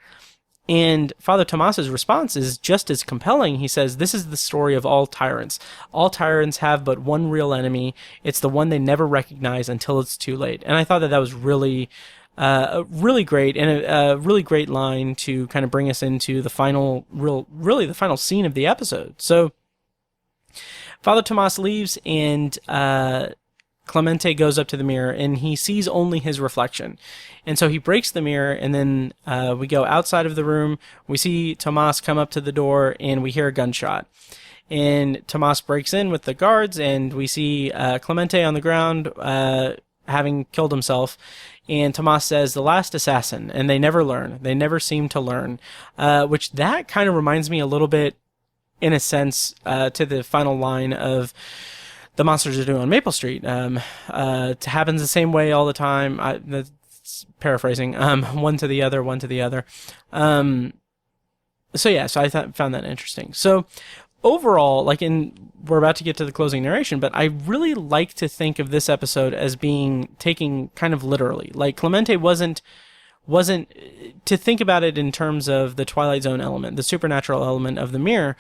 And Father Tomas's response is just as compelling. He says, "This is the story of all tyrants. All tyrants have but one real enemy. It's the one they never recognize until it's too late." And I thought that was really great, and a really great line to kind of bring us into the final scene of the episode. So Father Tomas leaves, and Clemente goes up to the mirror, and he sees only his reflection. And so he breaks the mirror, and then we go outside of the room. We see Tomas come up to the door, and we hear a gunshot. And Tomas breaks in with the guards, and we see Clemente on the ground having killed himself. And Tomas says, "The last assassin," and they never learn. They never seem to learn, which that kind of reminds me a little bit, in a sense, to the final line of The Monsters Are Due on Maple Street. It happens the same way all the time. That's paraphrasing. One to the other, one to the other. So I found that interesting. So overall, we're about to get to the closing narration, but I really like to think of this episode as being taken kind of literally. Like, Clemente wasn't to think about it in terms of the Twilight Zone element, the supernatural element of the mirror.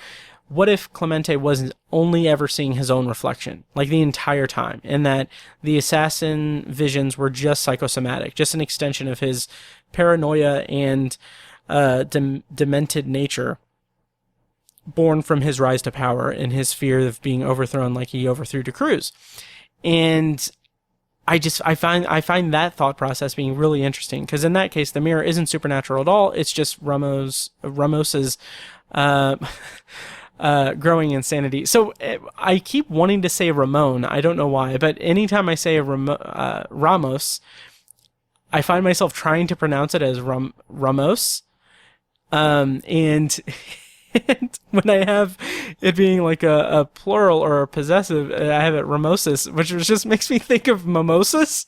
What if Clemente wasn't only ever seeing his own reflection, like the entire time, and that the assassin visions were just psychosomatic, just an extension of his paranoia and demented nature, born from his rise to power and his fear of being overthrown like he overthrew DeCruz? And I find that thought process being really interesting, because in that case, the mirror isn't supernatural at all. It's just Ramos's growing insanity. So I keep wanting to say Ramon. I don't know why, but anytime I say Ramos, I find myself trying to pronounce it as Ramos. And when I have it being like a plural or a possessive, I have it Ramosis, which just makes me think of mimosas.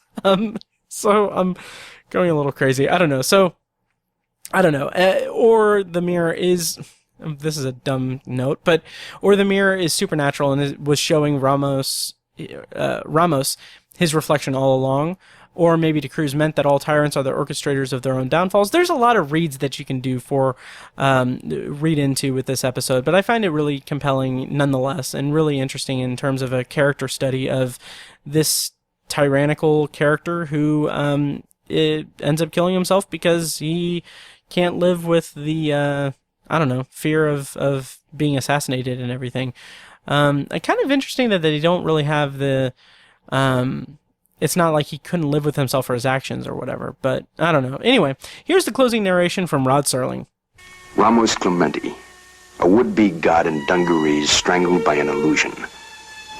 So I'm going a little crazy. I don't know. So I don't know. Or the mirror is, this is a dumb note, or the mirror is supernatural and it was showing Ramos his reflection all along. or maybe to Cruz meant that all tyrants are the orchestrators of their own downfalls. There's a lot of reads that you can do read into with this episode, but I find it really compelling nonetheless, and really interesting in terms of a character study of this tyrannical character who it ends up killing himself because he can't live with the fear of being assassinated and everything. Kind of interesting that they don't really have the it's not like he couldn't live with himself for his actions or whatever, but I don't know. Anyway, here's the closing narration from Rod Serling. Ramos Clemente, a would-be god in dungarees strangled by an illusion.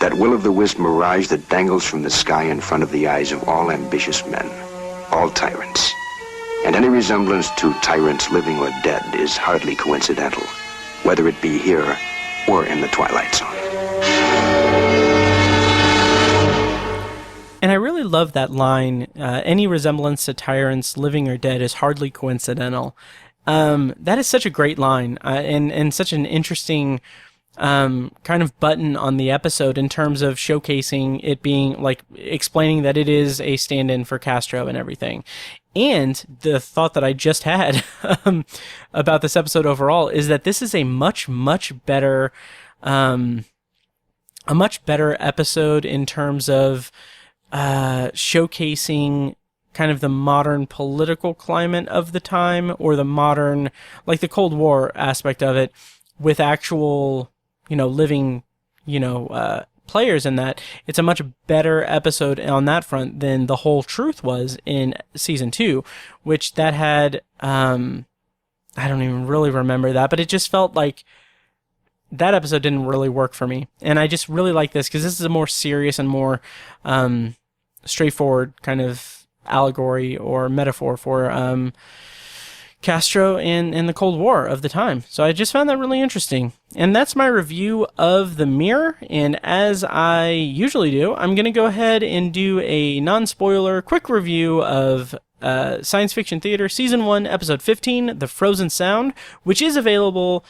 That will-o'-the-wisp mirage that dangles from the sky in front of the eyes of all ambitious men, all tyrants. And any resemblance to tyrants living or dead is hardly coincidental, whether it be here or in the Twilight Zone. And I really love that line, any resemblance to tyrants living or dead is hardly coincidental. That is such a great line, and such an interesting kind of button on the episode in terms of showcasing it being, like, explaining that it is a stand-in for Castro and everything. And the thought that I just had about this episode overall is that this is a much better episode in terms of showcasing kind of the modern political climate of the time, or the modern, like the Cold War aspect of it, with actual, living, players in that. It's a much better episode on that front than The Whole Truth was in season 2, which that had, I don't even really remember that, but it just felt like that episode didn't really work for me. And I just really like this because this is a more serious and more straightforward kind of allegory or metaphor for Castro and the Cold War of the time. So I just found that really interesting. And that's my review of The Mirror. And as I usually do, I'm going to go ahead and do a non-spoiler quick review of Science Fiction Theater Season 1, Episode 15, The Frozen Sound, which is available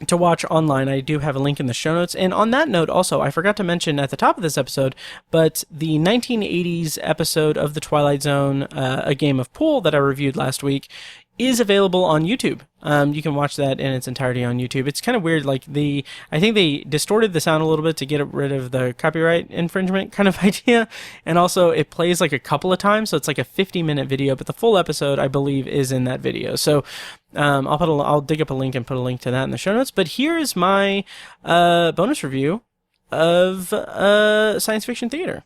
to watch online. I do have a link in the show notes. And on that note, also, I forgot to mention at the top of this episode, but the 1980s episode of The Twilight Zone, A Game of Pool, that I reviewed last week, is available on YouTube. You can watch that in its entirety on YouTube. It's kind of weird, like I think they distorted the sound a little bit to get rid of the copyright infringement kind of idea, and also it plays like a couple of times, so it's like a 50-minute video, but the full episode, I believe, is in that video. So I'll dig up a link and put a link to that in the show notes. But here is my bonus review of Science Fiction Theater.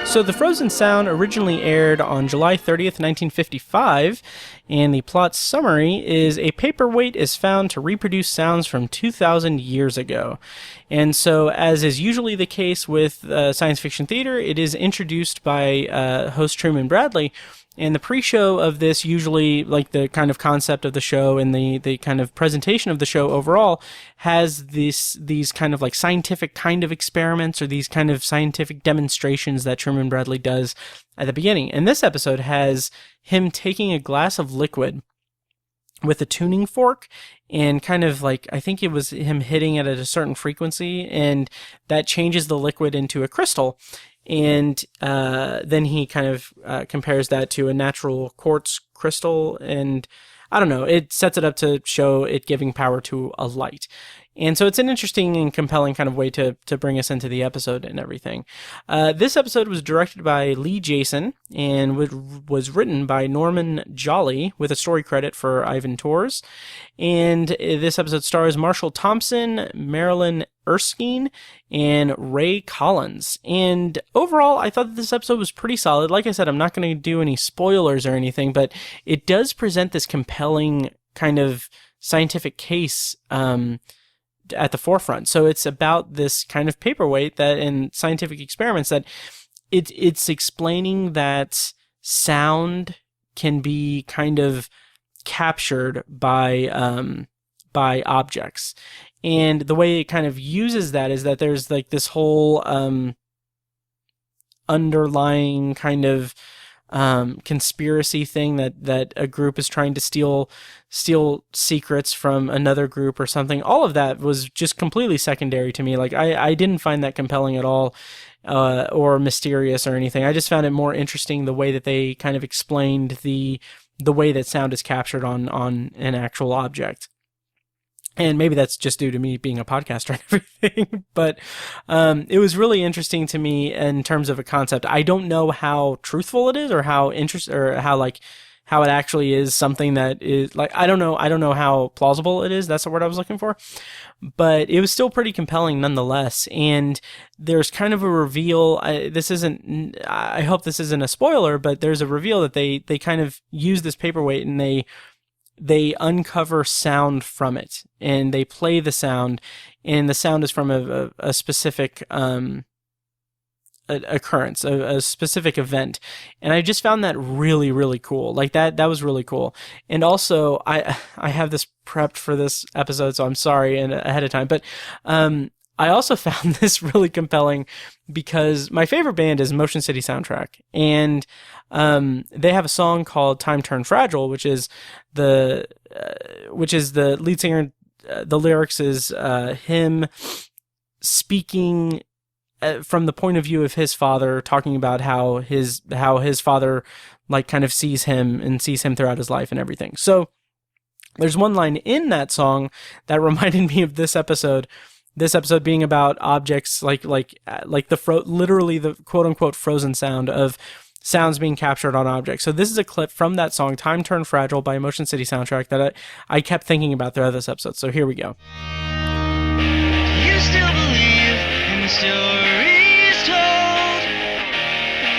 So The Frozen Sound originally aired on July 30th, 1955, and the plot summary is a paperweight is found to reproduce sounds from 2,000 years ago. And so, as is usually the case with science fiction theater, it is introduced by host Truman Bradley. And the pre-show of this, usually, like the kind of concept of the show and the kind of presentation of the show overall, has these kind of like scientific kind of experiments, or these kind of scientific demonstrations that Truman Bradley does at the beginning. And this episode has him taking a glass of liquid with a tuning fork and kind of like, I think it was him hitting it at a certain frequency, and that changes the liquid into a crystal. And then he kind of compares that to a natural quartz crystal, and I don't know, it sets it up to show it giving power to a light. And so it's an interesting and compelling kind of way to bring us into the episode and everything. This episode was directed by Lee Jason and was written by Norman Jolly, with a story credit for Ivan Tors. And this episode stars Marshall Thompson, Marilyn Erskine, and Ray Collins. And overall, I thought that this episode was pretty solid. Like I said, I'm not going to do any spoilers or anything, but it does present this compelling kind of scientific case at the forefront. So it's about this kind of paperweight that in scientific experiments that it's explaining that sound can be kind of captured by objects. And the way it kind of uses that is that there's like this whole underlying kind of conspiracy thing that a group is trying to steal secrets from another group or something. All of that was just completely secondary to me. Like I didn't find that compelling at all, or mysterious or anything. I just found it more interesting the way that they kind of explained the way that sound is captured on an actual object. And maybe that's just due to me being a podcaster and everything, but it was really interesting to me in terms of a concept. I don't know how truthful it is, or how how it actually is something that is like, I don't know how plausible it is. That's the word I was looking for. But it was still pretty compelling nonetheless. And there's kind of a reveal. I hope this isn't a spoiler, but there's a reveal that they kind of use this paperweight and they uncover sound from it, and they play the sound, and the sound is from a specific occurrence, a specific event. And I just found that really, really cool. Like that was really cool. And also, I have this prepped for this episode, so I'm sorry ahead of time, but I also found this really compelling because my favorite band is Motion City Soundtrack, and they have a song called "Time Turned Fragile," which is the lead singer. The lyrics is him speaking from the point of view of his father, talking about how his father like kind of sees him throughout his life and everything. So there's one line in that song that reminded me of this episode. This episode being about objects literally the quote unquote frozen sound of sounds being captured on objects. So this is a clip from that song, Time Turned Fragile by Motion City Soundtrack, that I kept thinking about throughout this episode. So here we go. You still believe in the stories told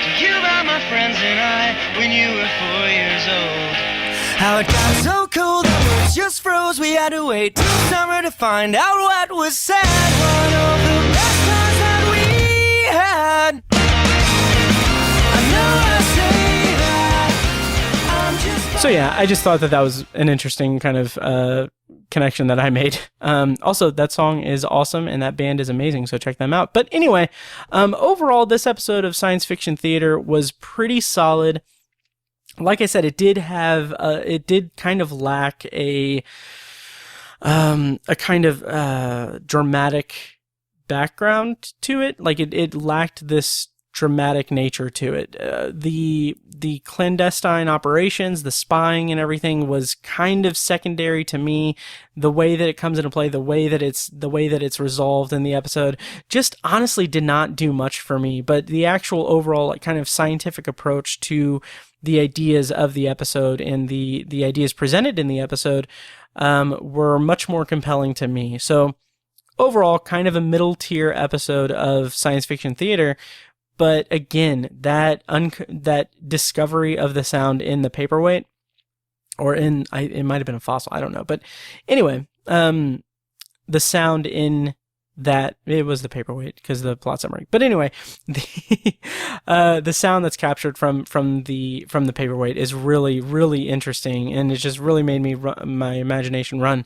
to you by my friends and I when you were 4 years old. How it got so cold that we just froze. We had to wait till summer to find out what was said. One of the best times that we had. I know I say that I'm just. So yeah, I just thought that was an interesting kind of connection that I made. Also, that song is awesome and that band is amazing, so check them out. But anyway, overall, this episode of Science Fiction Theater was pretty solid. Like I said, it did kind of lack a kind of dramatic background to it. Like it lacked this dramatic nature to it. The clandestine operations, the spying and everything was kind of secondary to me. The way that it comes into play, the way that it's resolved in the episode, just honestly did not do much for me. But the actual overall like kind of scientific approach to the ideas of the episode and the ideas presented in the episode were much more compelling to me. So overall, kind of a middle tier episode of Science Fiction Theater. But again, that discovery of the sound in the paperweight, or it might have been a fossil, I don't know. But anyway, the sound in that, it was the paperweight because of the plot summary. But anyway, the sound that's captured from the paperweight is really, really interesting, and it just really made my imagination run.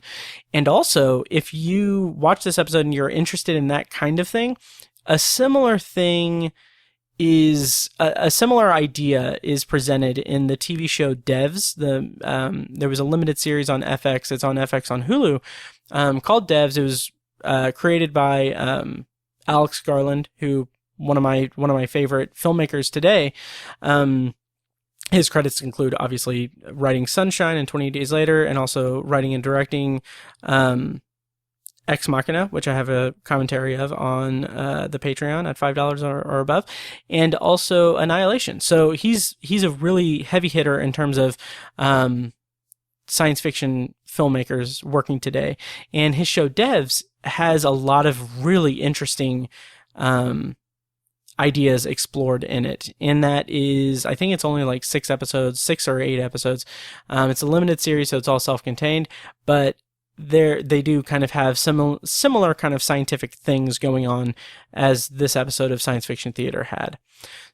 And also, if you watch this episode and you're interested in that kind of thing, a similar thing is a similar idea is presented in the TV show Devs. There was a limited series on FX. It's on FX on Hulu, called Devs. It was created by Alex Garland, who one of my favorite filmmakers today. His credits include obviously writing Sunshine and 28 Days Later, and also writing and directing Ex Machina, which I have a commentary of on the Patreon at $5 or above, and also Annihilation. So he's a really heavy hitter in terms of science fiction filmmakers working today. And his show Devs has a lot of really interesting ideas explored in it. And that is, I think it's only like 6 or 8 episodes. It's a limited series, so it's all self-contained, but they do kind of have similar kind of scientific things going on as this episode of Science Fiction Theater had.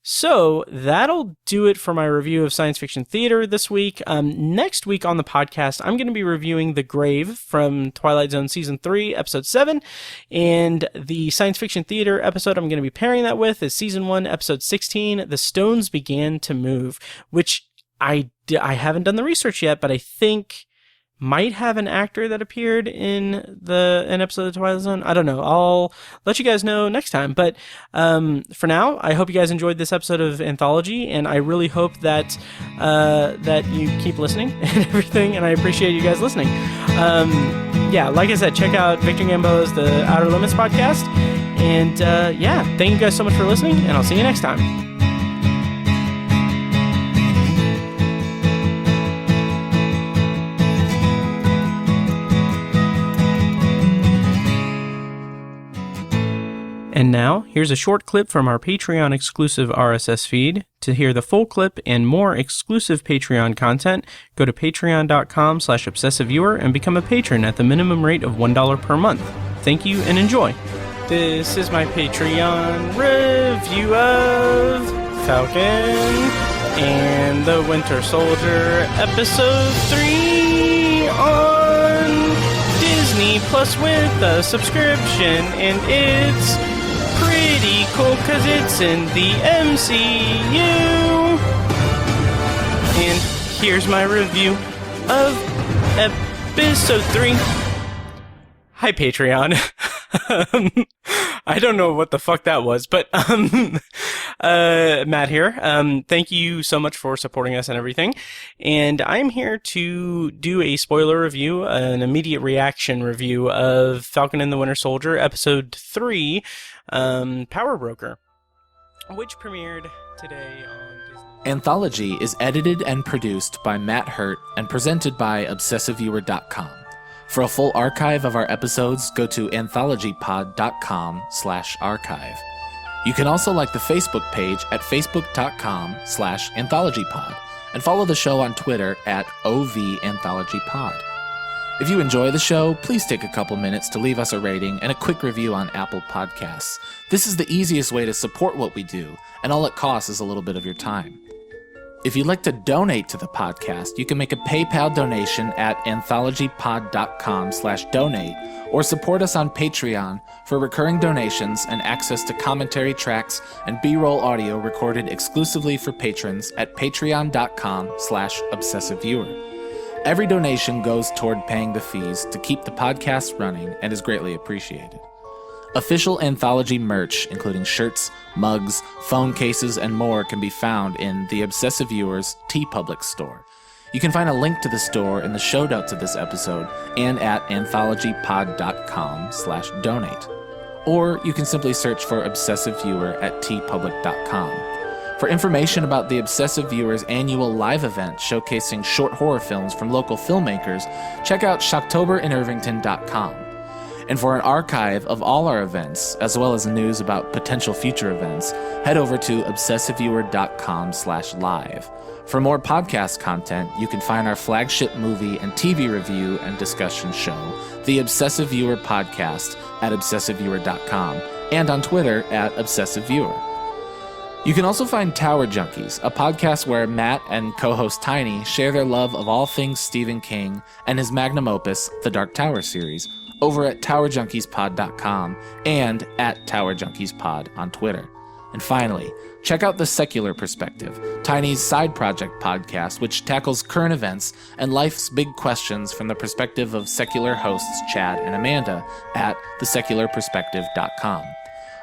So that'll do it for my review of Science Fiction Theater this week. Next week on the podcast, I'm going to be reviewing The Grave from Twilight Zone Season 3, Episode 7, and the Science Fiction Theater episode I'm going to be pairing that with is Season 1, Episode 16, The Stones Began to Move, which I haven't done the research yet, but I think might have an actor that appeared in an episode of Twilight Zone. I don't know. I'll let you guys know next time. But for now, I hope you guys enjoyed this episode of Anthology, and I really hope that that you keep listening and everything. And I appreciate you guys listening. Yeah, like I said, check out Victor Gamboa's The Outer Limits podcast. And yeah, thank you guys so much for listening, and I'll see you next time. And now, here's a short clip from our Patreon exclusive RSS feed. To hear the full clip and more exclusive Patreon content, go to patreon.com/obsessiveviewer and become a patron at the minimum rate of $1 per month. Thank you and enjoy. This is my Patreon review of Falcon and the Winter Soldier Episode 3 on Disney Plus with a subscription, and it's pretty cool because it's in the MCU. And here's my review of Episode 3. Hi, Patreon. I don't know what the fuck that was, but Matt here. Thank you so much for supporting us and everything. And I'm here to do a spoiler review, an immediate reaction review of Falcon and the Winter Soldier, Episode 3, Power Broker, which premiered today on Disney. Anthology is edited and produced by Matt Hurt and presented by ObsessiveViewer.com. For a full archive of our episodes, go to anthologypod.com/archive. You can also like the Facebook page at facebook.com/anthologypod and follow the show on Twitter at OVAnthologyPod. If you enjoy the show, please take a couple minutes to leave us a rating and a quick review on Apple Podcasts. This is the easiest way to support what we do, and all it costs is a little bit of your time. If you'd like to donate to the podcast, you can make a PayPal donation at anthologypod.com/donate or support us on Patreon for recurring donations and access to commentary tracks and B-roll audio recorded exclusively for patrons at patreon.com/obsessiveviewer. Every donation goes toward paying the fees to keep the podcast running and is greatly appreciated. Official Anthology merch, including shirts, mugs, phone cases, and more, can be found in the Obsessive Viewer's TeePublic store. You can find a link to the store in the show notes of this episode and at anthologypod.com/donate. Or you can simply search for Obsessive Viewer at teepublic.com. For information about the Obsessive Viewer's annual live event showcasing short horror films from local filmmakers, check out shocktoberInIrvington.com. And for an archive of all our events, as well as news about potential future events, head over to obsessiveviewer.com/live. For more podcast content, you can find our flagship movie and TV review and discussion show, The Obsessive Viewer Podcast, at obsessiveviewer.com, and on Twitter at obsessiveviewer. You can also find Tower Junkies, a podcast where Matt and co-host Tiny share their love of all things Stephen King and his magnum opus, The Dark Tower series, over at towerjunkiespod.com and at towerjunkiespod on Twitter. And finally, check out The Secular Perspective, Tiny's side project podcast, which tackles current events and life's big questions from the perspective of secular hosts Chad and Amanda at thesecularperspective.com.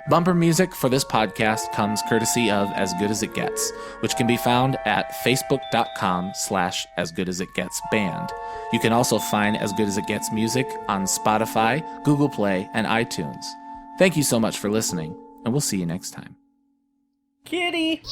Bumper music for this podcast comes courtesy of As Good As It Gets, which can be found at facebook.com/asgoodasitgetsband. You can also find As Good As It Gets music on Spotify, Google Play, and iTunes. Thank you so much for listening, and we'll see you next time. Kitty!